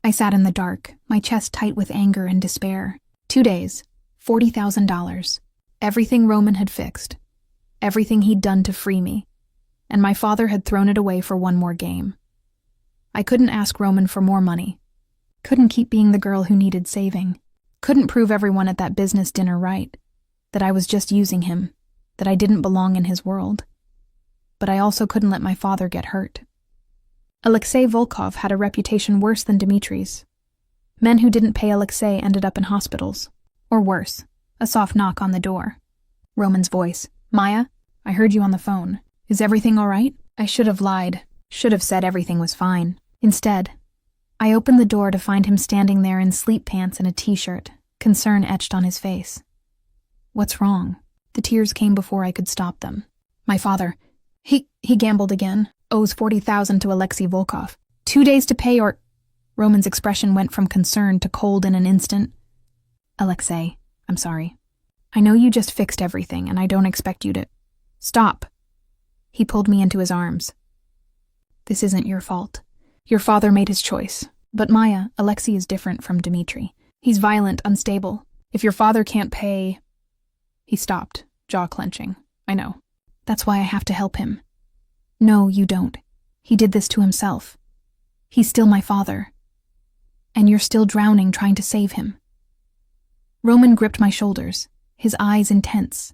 I sat in the dark, my chest tight with anger and despair. 2 days, $40,000. Everything Roman had fixed. everything he'd done to free me, and my father had thrown it away for one more game. I couldn't ask Roman for more money, couldn't keep being the girl who needed saving, couldn't prove everyone at that business dinner right, that I was just using him, that I didn't belong in his world. But I also couldn't let my father get hurt. Alexei Volkov had a reputation worse than Dmitri's. Men who didn't pay Alexei ended up in hospitals. Or worse, a soft knock on the door. Roman's voice. Maya, I heard you on the phone. Is everything all right? I should have lied. Should have said everything was fine. Instead, I opened the door to find him standing there in sleep pants and a t-shirt, concern etched on his face. What's wrong? The tears came before I could stop them. My father, he gambled again, owes $40,000 to Alexei Volkov. 2 days to pay or... Roman's expression went from concern to cold in an instant. Alexei, I'm sorry. I know you just fixed everything, and I don't expect you to... Stop. He pulled me into his arms. This isn't your fault. Your father made his choice. But Maya, Alexei is different from Dmitri. He's violent, unstable. If your father can't pay... He stopped, jaw clenching. I know. That's why I have to help him. No, you don't. He did this to himself. He's still my father. And you're still drowning trying to save him. Roman gripped my shoulders, his eyes intense.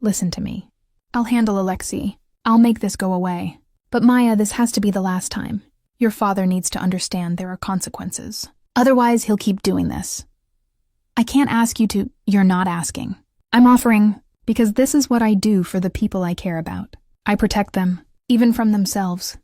Listen to me. I'll handle Alexei. I'll make this go away. But Maya, this has to be the last time. Your father needs to understand there are consequences. Otherwise, he'll keep doing this. I can't ask you to... You're not asking. I'm offering, because this is what I do for the people I care about. I protect them, even from themselves.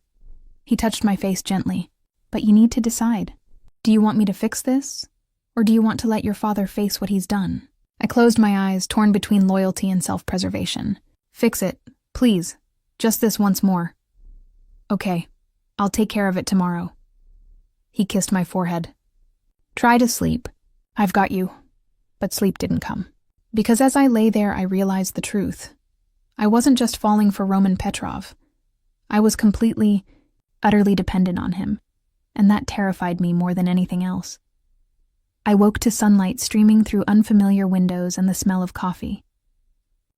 He touched my face gently. But you need to decide. Do you want me to fix this? Or do you want to let your father face what he's done? I closed my eyes, torn between loyalty and self-preservation. Fix it, please. Just this once more. Okay, I'll take care of it tomorrow. He kissed my forehead. Try to sleep. I've got you. But sleep didn't come. Because as I lay there, I realized the truth. I wasn't just falling for Roman Petrov. I was completely, utterly dependent on him, and that terrified me more than anything else. I woke to sunlight streaming through unfamiliar windows and the smell of coffee.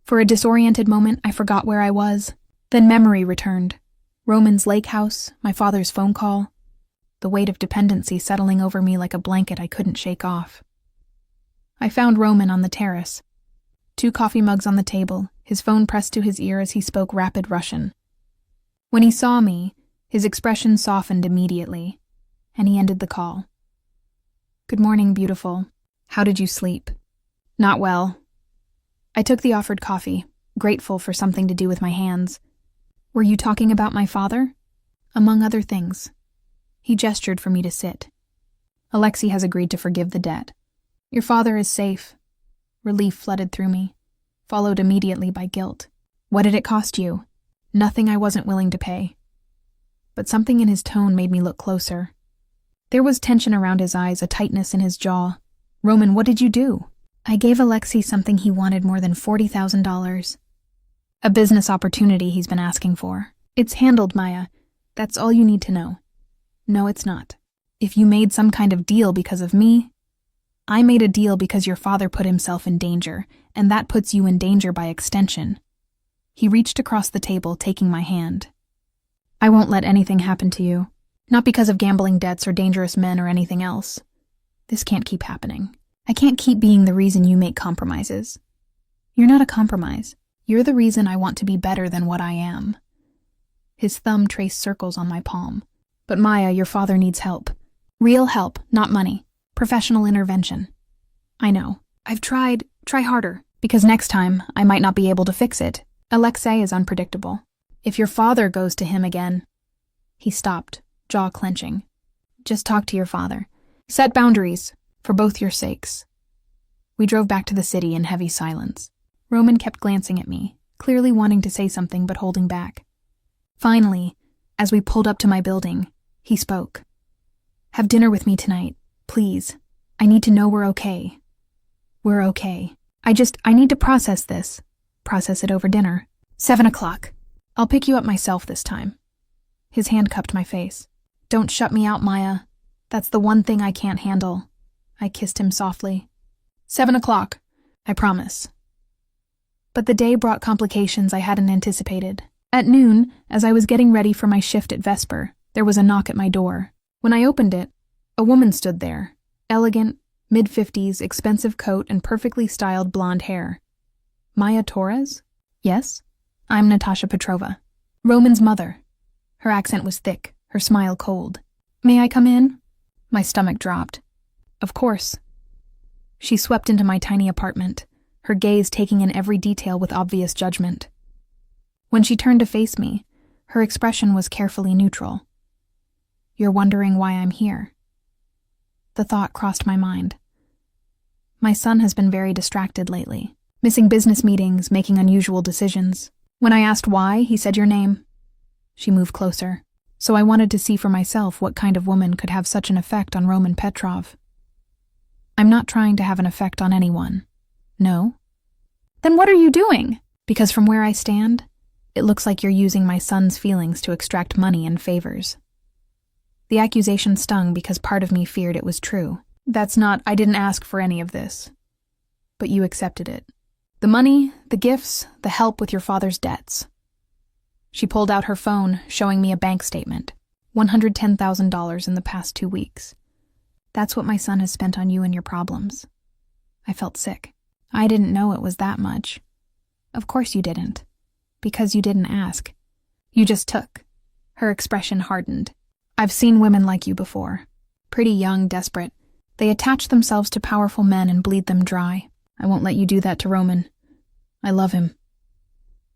For a disoriented moment, I forgot where I was. Then memory returned. Roman's lake house, my father's phone call, the weight of dependency settling over me like a blanket I couldn't shake off. I found Roman on the terrace. 2 coffee mugs on the table, his phone pressed to his ear as he spoke rapid Russian. When he saw me, his expression softened immediately, and he ended the call. Good morning, beautiful. How did you sleep? Not well. I took the offered coffee, grateful for something to do with my hands. Were you talking about my father? Among other things. He gestured for me to sit. Alexei has agreed to forgive the debt. Your father is safe. Relief flooded through me, followed immediately by guilt. What did it cost you? Nothing I wasn't willing to pay. But something in his tone made me look closer. There was tension around his eyes, a tightness in his jaw. Roman, what did you do? I gave Alexei something he wanted more than $40,000. A business opportunity he's been asking for. It's handled, Maya. That's all you need to know. No, it's not. If you made some kind of deal because of me, I made a deal because your father put himself in danger, and that puts you in danger by extension. He reached across the table, taking my hand. I won't let anything happen to you. Not because of gambling debts or dangerous men or anything else. This can't keep happening. I can't keep being the reason you make compromises. You're not a compromise. You're the reason I want to be better than what I am. His thumb traced circles on my palm. But Maya, your father needs help. Real help, not money. Professional intervention. I know. I've tried. Try harder. Because next time, I might not be able to fix it. Alexei is unpredictable. If your father goes to him again... He stopped, jaw clenching. Just talk to your father. Set boundaries, for both your sakes. We drove back to the city in heavy silence. Roman kept glancing at me, clearly wanting to say something but holding back. Finally, as we pulled up to my building, he spoke. Have dinner with me tonight, please. I need to know we're okay. We're okay. I need to process this. Process it over dinner. 7 o'clock. I'll pick you up myself this time. His hand cupped my face. Don't shut me out, Maya. That's the one thing I can't handle. I kissed him softly. 7 o'clock. I promise. But the day brought complications I hadn't anticipated. At noon, as I was getting ready for my shift at Vesper, there was a knock at my door. When I opened it, a woman stood there, elegant, mid-50s, expensive coat and perfectly styled blonde hair. Maya Torres? Yes? I'm Natasha Petrova. Roman's mother. Her accent was thick, her smile cold. May I come in? My stomach dropped. Of course. She swept into my tiny apartment, her gaze taking in every detail with obvious judgment. When she turned to face me, her expression was carefully neutral. You're wondering why I'm here. The thought crossed my mind. My son has been very distracted lately, missing business meetings, making unusual decisions. When I asked why, he said your name. She moved closer. So I wanted to see for myself what kind of woman could have such an effect on Roman Petrov. I'm not trying to have an effect on anyone. No? Then what are you doing? Because from where I stand, it looks like you're using my son's feelings to extract money and favors. The accusation stung because part of me feared it was true. I didn't ask for any of this. But you accepted it. The money, the gifts, the help with your father's debts. She pulled out her phone, showing me a bank statement. $110,000 in the past 2 weeks. That's what my son has spent on you and your problems. I felt sick. I didn't know it was that much. Of course you didn't. Because you didn't ask. You just took. Her expression hardened. I've seen women like you before. Pretty young, desperate. They attach themselves to powerful men and bleed them dry. I won't let you do that to Roman. I love him.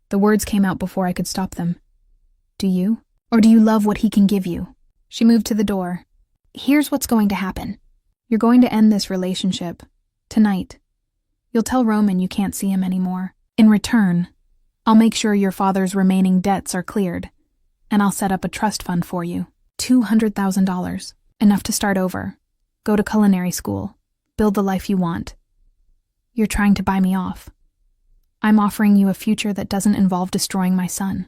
The words came out before I could stop them. Do you? Or do you love what he can give you? She moved to the door. Here's what's going to happen. You're going to end this relationship. Tonight. You'll tell Roman you can't see him anymore. In return, I'll make sure your father's remaining debts are cleared. And I'll set up a trust fund for you. $200,000. Enough to start over. Go to culinary school. Build the life you want. You're trying to buy me off. I'm offering you a future that doesn't involve destroying my son.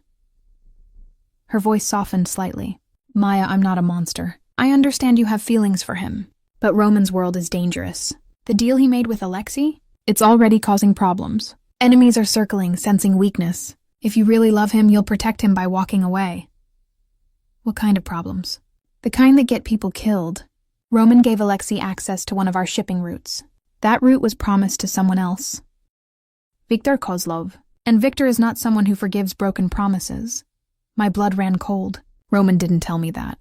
Her voice softened slightly. Maya, I'm not a monster. I understand you have feelings for him. But Roman's world is dangerous. The deal he made with Alexei? It's already causing problems. Enemies are circling, sensing weakness. If you really love him, you'll protect him by walking away. What kind of problems? The kind that get people killed. Roman gave Alexei access to one of our shipping routes. That route was promised to someone else. Viktor Kozlov. And Viktor is not someone who forgives broken promises. My blood ran cold. Roman didn't tell me that.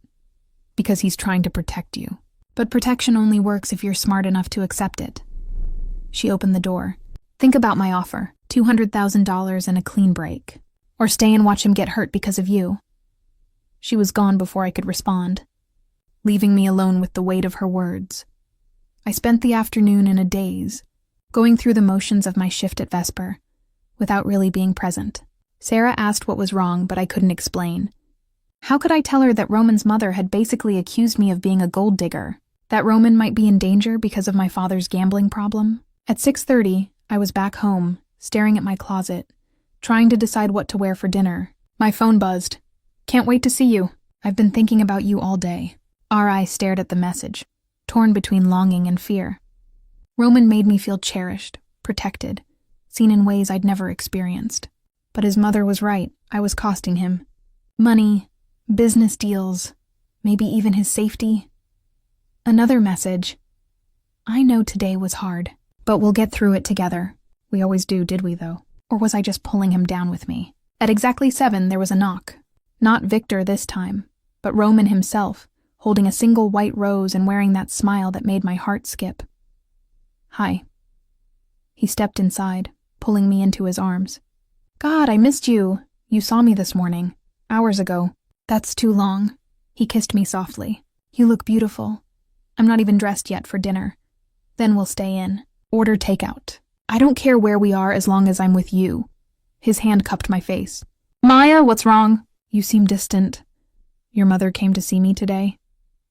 Because he's trying to protect you. But protection only works if you're smart enough to accept it. She opened the door. Think about my offer. $200,000 and a clean break. Or stay and watch him get hurt because of you. She was gone before I could respond, leaving me alone with the weight of her words. I spent the afternoon in a daze, going through the motions of my shift at Vesper, without really being present. Sarah asked what was wrong, but I couldn't explain. How could I tell her that Roman's mother had basically accused me of being a gold digger? That Roman might be in danger because of my father's gambling problem? At 6:30, I was back home, staring at my closet, trying to decide what to wear for dinner. My phone buzzed. Can't wait to see you. I've been thinking about you all day. Our eyes stared at the message, torn between longing and fear. Roman made me feel cherished, protected, seen in ways I'd never experienced. But his mother was right. I was costing him. Money, business deals, maybe even his safety. Another message. I know today was hard, but we'll get through it together. We always do, did we, though? Or was I just pulling him down with me? At exactly 7, there was a knock. Not Viktor this time, but Roman himself, holding a single white rose and wearing that smile that made my heart skip. Hi. He stepped inside, pulling me into his arms. God, I missed you. You saw me this morning. Hours ago. That's too long. He kissed me softly. You look beautiful. I'm not even dressed yet for dinner. Then we'll stay in. Order takeout. I don't care where we are as long as I'm with you. His hand cupped my face. Maya, what's wrong? You seem distant. Your mother came to see me today?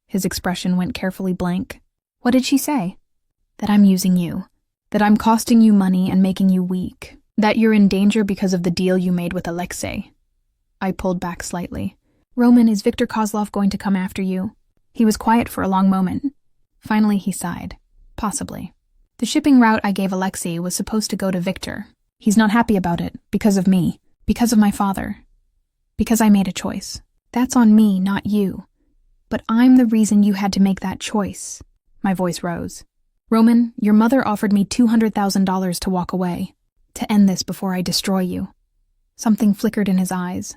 His expression went carefully blank. What did she say? That I'm using you. That I'm costing you money and making you weak. That you're in danger because of the deal you made with Alexei. I pulled back slightly. Roman, is Viktor Kozlov going to come after you? He was quiet for a long moment. Finally he sighed. Possibly. The shipping route I gave Alexei was supposed to go to Viktor, He's not happy about it, because of me, because of my father, because I made a choice. That's on me, not you. But I'm the reason you had to make that choice. My voice rose. Roman, your mother offered me $200,000 to walk away, to end this before I destroy you. Something flickered in his eyes.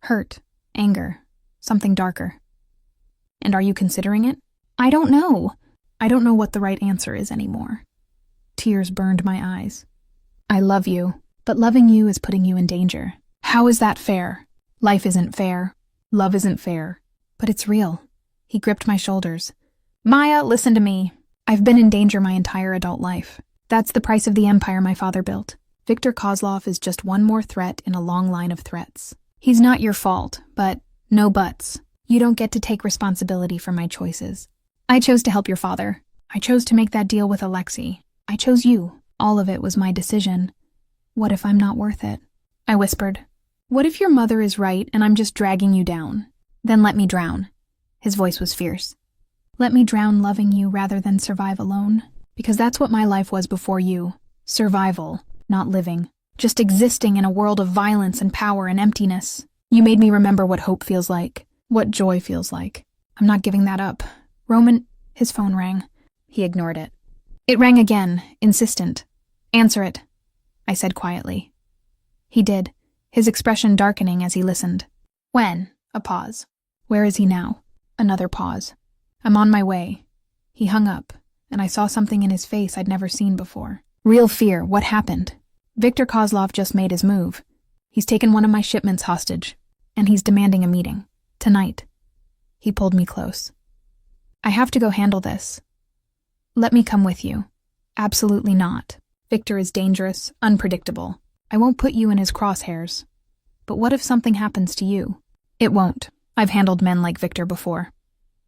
Hurt, anger, something darker. And are you considering it? I don't know. I don't know what the right answer is anymore. Tears burned my eyes. I love you, but loving you is putting you in danger. How is that fair? Life isn't fair. Love isn't fair. But it's real. He gripped my shoulders. Maya, listen to me. I've been in danger my entire adult life. That's the price of the empire my father built. Viktor Kozlov is just one more threat in a long line of threats. He's not your fault, but no buts. You don't get to take responsibility for my choices. I chose to help your father. I chose to make that deal with Alexei. I chose you. All of it was my decision. What if I'm not worth it? I whispered. What if your mother is right and I'm just dragging you down? Then let me drown. His voice was fierce. Let me drown loving you rather than survive alone. Because that's what my life was before you. Survival, not living. Just existing in a world of violence and power and emptiness. You made me remember what hope feels like. What joy feels like. I'm not giving that up. Roman, his phone rang. He ignored it. It rang again, insistent. Answer it, I said quietly. He did, his expression darkening as he listened. When? A pause. Where is he now? Another pause. I'm on my way. He hung up, and I saw something in his face I'd never seen before. Real fear. What happened? Viktor Kozlov just made his move. He's taken one of my shipments hostage, and he's demanding a meeting. Tonight. He pulled me close. I have to go handle this. Let me come with you. Absolutely not. Viktor is dangerous, unpredictable. I won't put you in his crosshairs. But what if something happens to you? It won't. I've handled men like Viktor before.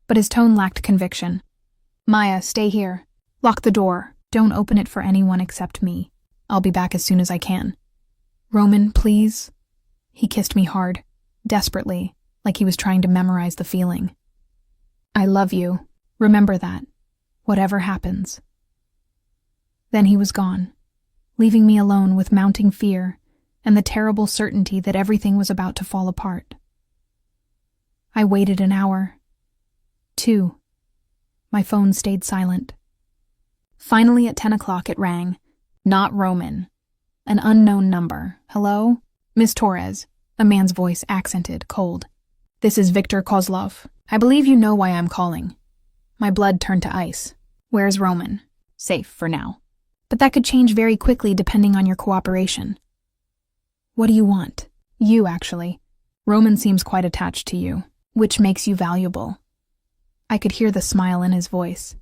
But his tone lacked conviction. Maya, stay here. Lock the door. Don't open it for anyone except me. I'll be back as soon as I can. Roman, please. He kissed me hard, desperately, like he was trying to memorize the feeling. I love you. Remember that. Whatever happens. Then he was gone, leaving me alone with mounting fear and the terrible certainty that everything was about to fall apart. I waited an hour. 2. My phone stayed silent. Finally at 10 o'clock it rang. Not Roman. An unknown number. Hello? Miss Torres. A man's voice accented, cold. This is Viktor Kozlov. I believe you know why I'm calling. My blood turned to ice. Where's Roman? Safe for now. But that could change very quickly depending on your cooperation. What do you want? You, actually. Roman seems quite attached to you, which makes you valuable. I could hear the smile in his voice.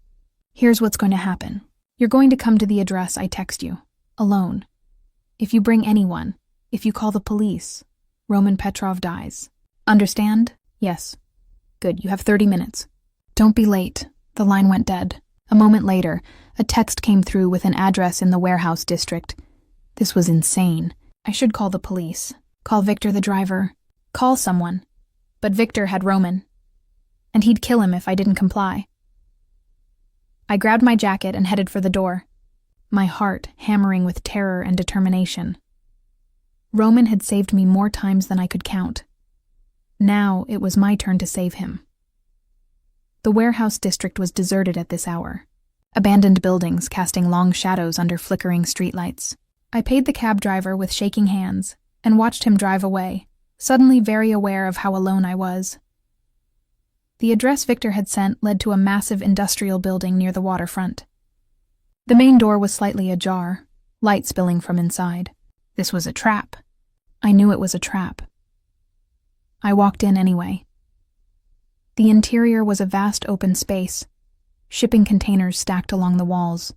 Here's what's going to happen. You're going to come to the address I text you, alone. If you bring anyone, if you call the police, Roman Petrov dies. Understand? Yes. Good, you have 30 minutes. Don't be late. The line went dead. A moment later, a text came through with an address in the warehouse district. This was insane. I should call the police. Call Viktor the driver. Call someone. But Viktor had Roman. And he'd kill him if I didn't comply. I grabbed my jacket and headed for the door, my heart hammering with terror and determination. Roman had saved me more times than I could count. Now it was my turn to save him. The warehouse district was deserted at this hour, abandoned buildings casting long shadows under flickering streetlights. I paid the cab driver with shaking hands and watched him drive away, suddenly very aware of how alone I was. The address Viktor had sent led to a massive industrial building near the waterfront. The main door was slightly ajar, light spilling from inside. This was a trap. I knew it was a trap. I walked in anyway. The interior was a vast open space, shipping containers stacked along the walls,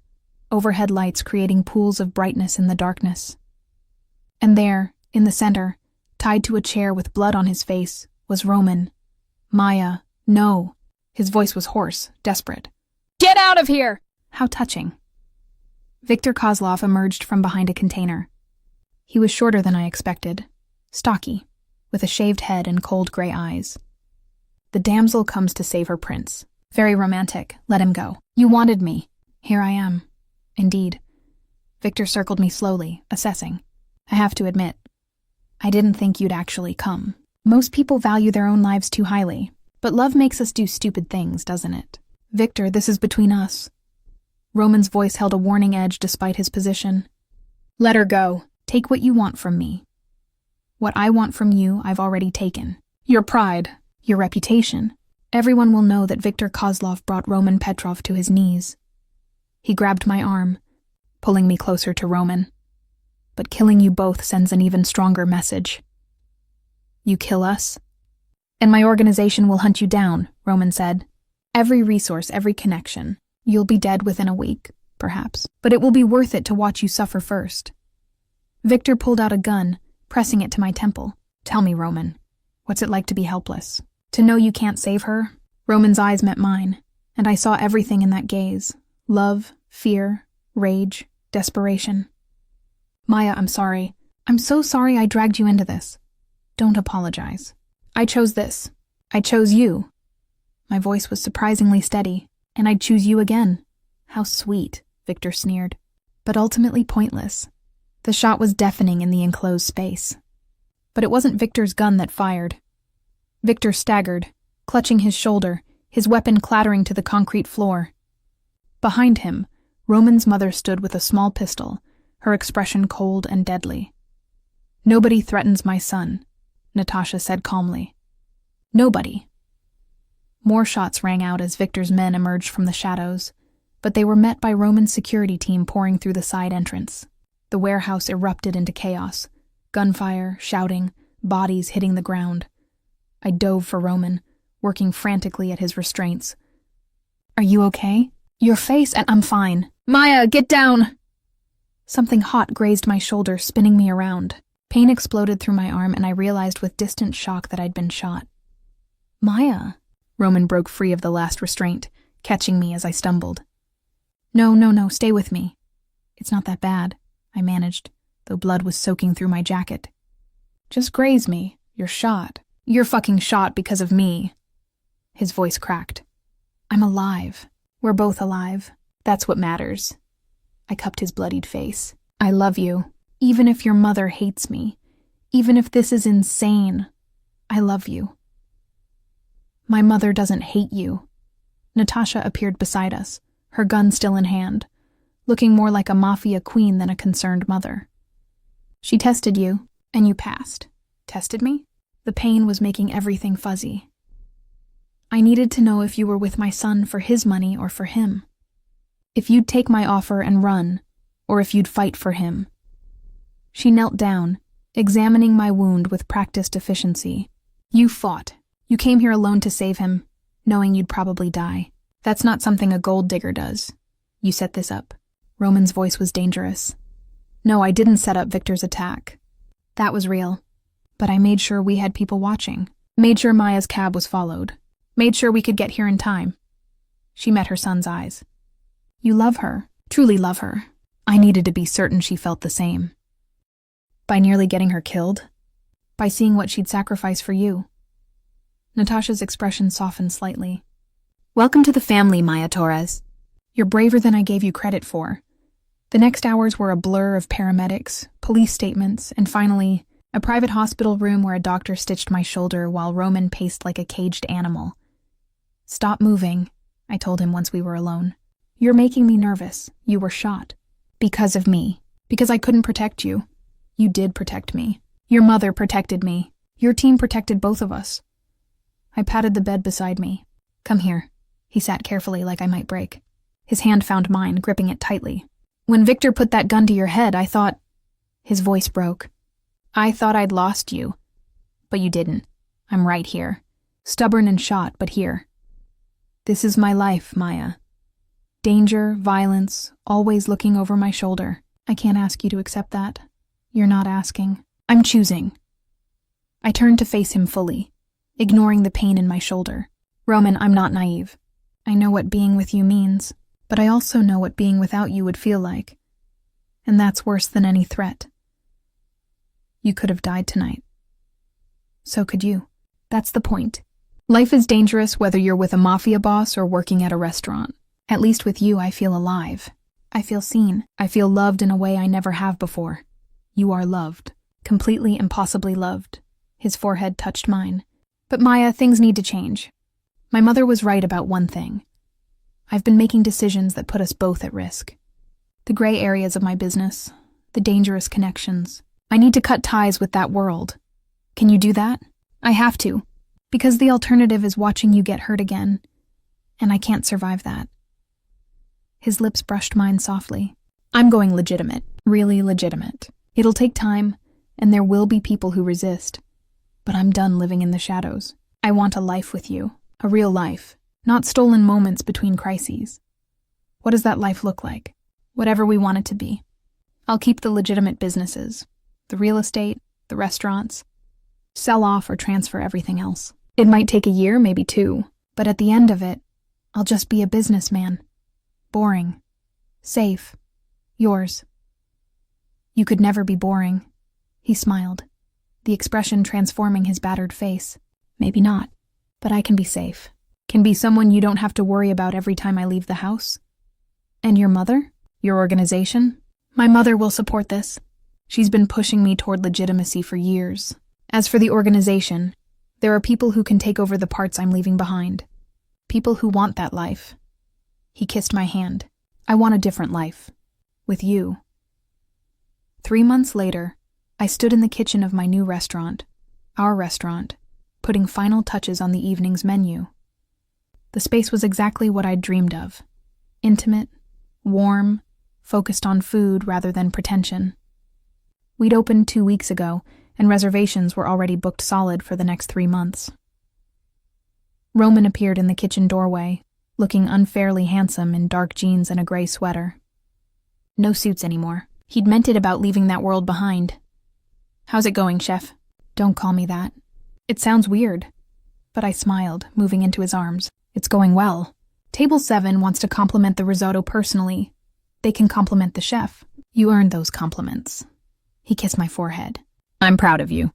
overhead lights creating pools of brightness in the darkness. And there, in the center, tied to a chair with blood on his face, was Roman. Maya, no. His voice was hoarse, desperate. Get out of here! How touching. Viktor Kozlov emerged from behind a container. He was shorter than I expected, stocky, with a shaved head and cold gray eyes. The damsel comes to save her prince. Very romantic. Let him go. You wanted me. Here I am. Indeed. Victor circled me slowly, assessing. I have to admit, I didn't think you'd actually come. Most people value their own lives too highly, but love makes us do stupid things, doesn't it? Victor, this is between us. Roman's voice held a warning edge despite his position. Let her go. Take what you want from me. What I want from you, I've already taken. Your pride, your reputation. Everyone will know that Viktor Kozlov brought Roman Petrov to his knees. He grabbed my arm, pulling me closer to Roman. But killing you both sends an even stronger message. You kill us, and my organization will hunt you down, Roman said. Every resource, every connection. You'll be dead within a week, perhaps. But it will be worth it to watch you suffer first. Victor pulled out a gun, pressing it to my temple. Tell me, Roman, what's it like to be helpless? To know you can't save her? Roman's eyes met mine, and I saw everything in that gaze. Love, fear, rage, desperation. Maya, I'm sorry. I'm so sorry I dragged you into this. Don't apologize. I chose this. I chose you. My voice was surprisingly steady, and I'd choose you again. How sweet, Victor sneered. But ultimately pointless. The shot was deafening in the enclosed space. But it wasn't Victor's gun that fired. Victor staggered, clutching his shoulder, his weapon clattering to the concrete floor. Behind him, Roman's mother stood with a small pistol, her expression cold and deadly. Nobody threatens my son, Natasha said calmly. Nobody. More shots rang out as Victor's men emerged from the shadows, but they were met by Roman's security team pouring through the side entrance. The warehouse erupted into chaos. Gunfire, shouting, bodies hitting the ground. I dove for Roman, working frantically at his restraints. Are you okay? Your face, and I'm fine. Maya, get down! Something hot grazed my shoulder, spinning me around. Pain exploded through my arm, and I realized with distant shock that I'd been shot. Maya. Roman broke free of the last restraint, catching me as I stumbled. No, stay with me. It's not that bad, I managed, though blood was soaking through my jacket. Just graze me. You're shot. You're fucking shot because of me. His voice cracked. I'm alive. We're both alive. That's what matters. I cupped his bloodied face. I love you. Even if your mother hates me. Even if this is insane. I love you. My mother doesn't hate you. Natasha appeared beside us, her gun still in hand, looking more like a Mafia queen than a concerned mother. She tested you, and you passed. Tested me? The pain was making everything fuzzy. I needed to know if you were with my son for his money or for him. If you'd take my offer and run, or if you'd fight for him. She knelt down, examining my wound with practiced efficiency. You fought. You came here alone to save him, knowing you'd probably die. That's not something a gold digger does. You set this up. Roman's voice was dangerous. No, I didn't set up Victor's attack. That was real. But I made sure we had people watching. Made sure Maya's cab was followed. Made sure we could get here in time. She met her son's eyes. You love her. Truly love her. I needed to be certain she felt the same. By nearly getting her killed? By seeing what she'd sacrifice for you? Natasha's expression softened slightly. Welcome to the family, Maya Torres. You're braver than I gave you credit for. The next hours were a blur of paramedics, police statements, and finally, a private hospital room where a doctor stitched my shoulder while Roman paced like a caged animal. Stop moving, I told him once we were alone. You're making me nervous. You were shot. Because of me. Because I couldn't protect you. You did protect me. Your mother protected me. Your team protected both of us. I patted the bed beside me. Come here. He sat carefully like I might break. His hand found mine, gripping it tightly. When Victor put that gun to your head, I thought... His voice broke. I thought I'd lost you. But you didn't. I'm right here. Stubborn and shot, but here. This is my life, Maya. Danger, violence, always looking over my shoulder. I can't ask you to accept that. You're not asking. I'm choosing. I turned to face him fully, ignoring the pain in my shoulder. Roman, I'm not naive. I know what being with you means, but I also know what being without you would feel like. And that's worse than any threat. You could have died tonight. So could you. That's the point. Life is dangerous whether you're with a mafia boss or working at a restaurant. At least with you, I feel alive. I feel seen. I feel loved in a way I never have before. You are loved. Completely and possibly loved. His forehead touched mine. But Maya, things need to change. My mother was right about one thing. I've been making decisions that put us both at risk. The gray areas of my business, the dangerous connections. I need to cut ties with that world. Can you do that? I have to, because the alternative is watching you get hurt again, and I can't survive that. His lips brushed mine softly. I'm going legitimate, really legitimate. It'll take time, and there will be people who resist. But I'm done living in the shadows. I want a life with you, a real life, not stolen moments between crises. What does that life look like? Whatever we want it to be. I'll keep the legitimate businesses, the real estate, the restaurants, sell off or transfer everything else. It might take a year, maybe 2, but at the end of it, I'll just be a businessman. Boring. Safe. Yours. You could never be boring. He smiled, the expression transforming his battered face. Maybe not, but I can be safe. Can be someone you don't have to worry about every time I leave the house. And your mother? Your organization? My mother will support this. She's been pushing me toward legitimacy for years. As for the organization, there are people who can take over the parts I'm leaving behind. People who want that life. He kissed my hand. I want a different life. With you. 3 months later, I stood in the kitchen of my new restaurant, our restaurant, putting final touches on the evening's menu. The space was exactly what I'd dreamed of. Intimate, warm, focused on food rather than pretension. We'd opened 2 weeks ago, and reservations were already booked solid for the next 3 months. Roman appeared in the kitchen doorway, looking unfairly handsome in dark jeans and a gray sweater. No suits anymore. He'd mented about leaving that world behind. How's it going, chef? Don't call me that. It sounds weird. But I smiled, moving into his arms. It's going well. Table 7 wants to compliment the risotto personally. They can compliment the chef. You earned those compliments. He kissed my forehead. I'm proud of you.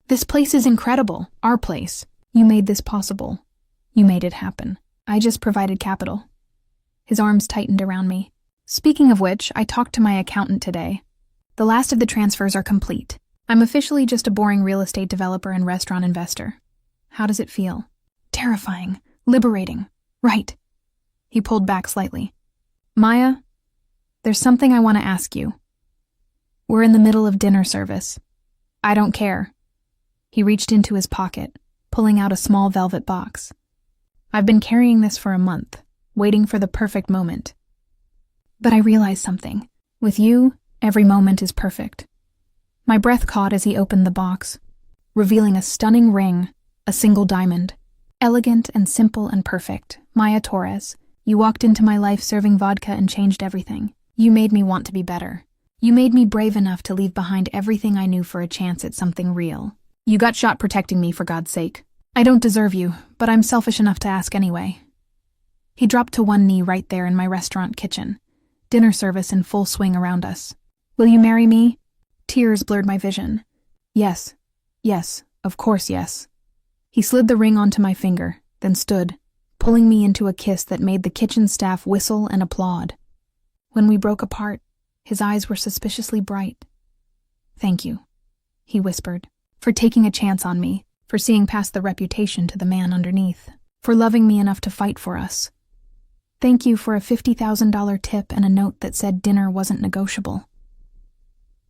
This place is incredible. Our place. You made this possible. You made it happen. I just provided capital. His arms tightened around me. Speaking of which, I talked to my accountant today. The last of the transfers are complete. I'm officially just a boring real estate developer and restaurant investor. How does it feel? Terrifying. Liberating. Right. He pulled back slightly. Maya, there's something I want to ask you. We're in the middle of dinner service. I don't care. He reached into his pocket, pulling out a small velvet box. I've been carrying this for a month, waiting for the perfect moment. But I realized something. With you, every moment is perfect. My breath caught as he opened the box, revealing a stunning ring, a single diamond. Elegant and simple and perfect. Maya Torres, you walked into my life serving vodka and changed everything. You made me want to be better. You made me brave enough to leave behind everything I knew for a chance at something real. You got shot protecting me, for God's sake. I don't deserve you, but I'm selfish enough to ask anyway. He dropped to one knee right there in my restaurant kitchen. Dinner service in full swing around us. Will you marry me? Tears blurred my vision. Yes. Yes. Of course, yes. He slid the ring onto my finger, then stood, pulling me into a kiss that made the kitchen staff whistle and applaud. When we broke apart, his eyes were suspiciously bright. Thank you, he whispered, for taking a chance on me, for seeing past the reputation to the man underneath, for loving me enough to fight for us. Thank you for a $50,000 tip and a note that said dinner wasn't negotiable.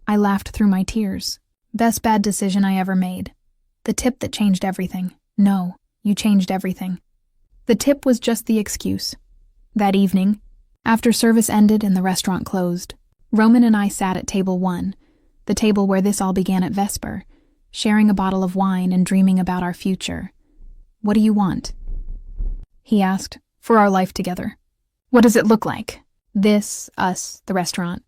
I laughed through my tears. Best bad decision I ever made. The tip that changed everything. No, you changed everything. The tip was just the excuse. That evening, after service ended and the restaurant closed, Roman and I sat at table 1, the table where this all began at Vesper, sharing a bottle of wine and dreaming about our future. What do you want? He asked, for our life together. What does it look like? This, us, the restaurant.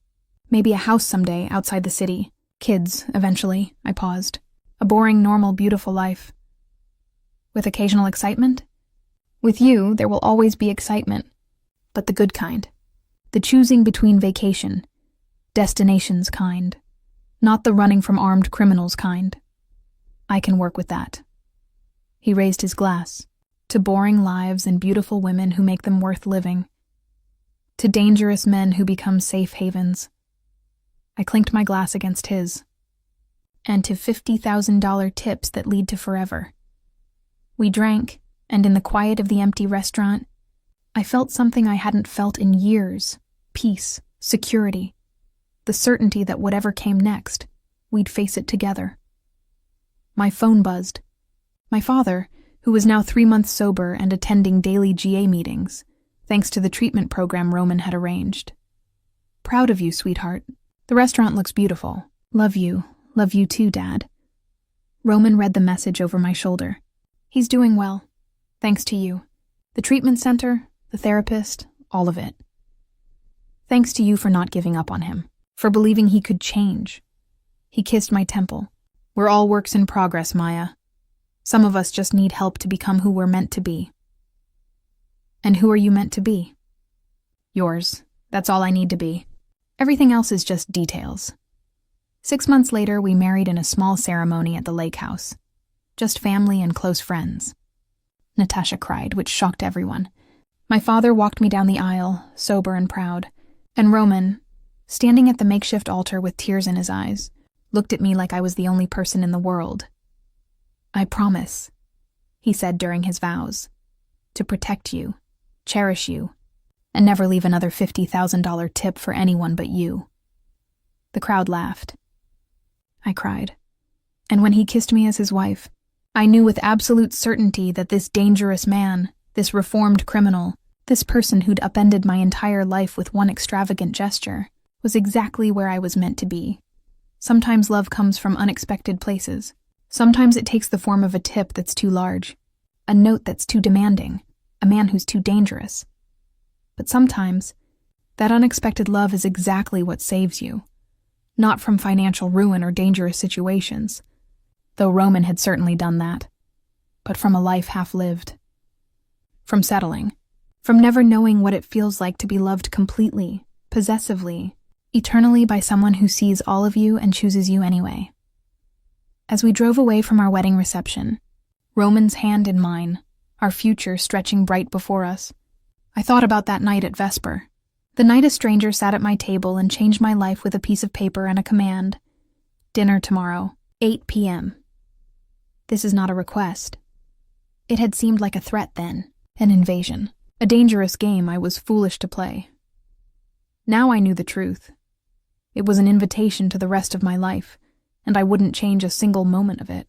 Maybe a house someday outside the city. Kids, eventually, I paused. A boring, normal, beautiful life. With occasional excitement? With you, there will always be excitement. But the good kind. The choosing between vacation, destinations kind. Not the running from armed criminals kind. I can work with that. He raised his glass. To boring lives and beautiful women who make them worth living. to dangerous men who become safe havens. I clinked my glass against his. And to $50,000 tips that lead to forever. We drank, and in the quiet of the empty restaurant, I felt something I hadn't felt in years: peace, security, the certainty that whatever came next, we'd face it together. My phone buzzed. My father, who was now 3 months sober and attending daily GA meetings, thanks to the treatment program Roman had arranged. Proud of you, sweetheart. The restaurant looks beautiful. Love you too, Dad. Roman read the message over my shoulder. He's doing well, thanks to you. The treatment center, the therapist, all of it. Thanks to you for not giving up on him, for believing he could change. He kissed my temple. We're all works in progress, Maya. Some of us just need help to become who we're meant to be. And who are you meant to be? Yours. That's all I need to be. Everything else is just details. 6 months later, we married in a small ceremony at the lake house. Just family and close friends. Natasha cried, which shocked everyone. My father walked me down the aisle, sober and proud, and Roman, standing at the makeshift altar with tears in his eyes, looked at me like I was the only person in the world. I promise, he said during his vows, to protect you, cherish you, and never leave another $50,000 tip for anyone but you. The crowd laughed. I cried. And when he kissed me as his wife, I knew with absolute certainty that this dangerous man, this reformed criminal, this person who'd upended my entire life with one extravagant gesture, was exactly where I was meant to be. Sometimes love comes from unexpected places. Sometimes it takes the form of a tip that's too large, a note that's too demanding, a man who's too dangerous. But sometimes, that unexpected love is exactly what saves you. Not from financial ruin or dangerous situations, though Roman had certainly done that, but from a life half-lived. From settling. From never knowing what it feels like to be loved completely, possessively, eternally by someone who sees all of you and chooses you anyway. As we drove away from our wedding reception, Roman's hand in mine, our future stretching bright before us, I thought about that night at Vesper. The night a stranger sat at my table and changed my life with a piece of paper and a command. Dinner tomorrow, 8 p.m. This is not a request. It had seemed like a threat then, an invasion, a dangerous game I was foolish to play. Now I knew the truth. It was an invitation to the rest of my life, and I wouldn't change a single moment of it.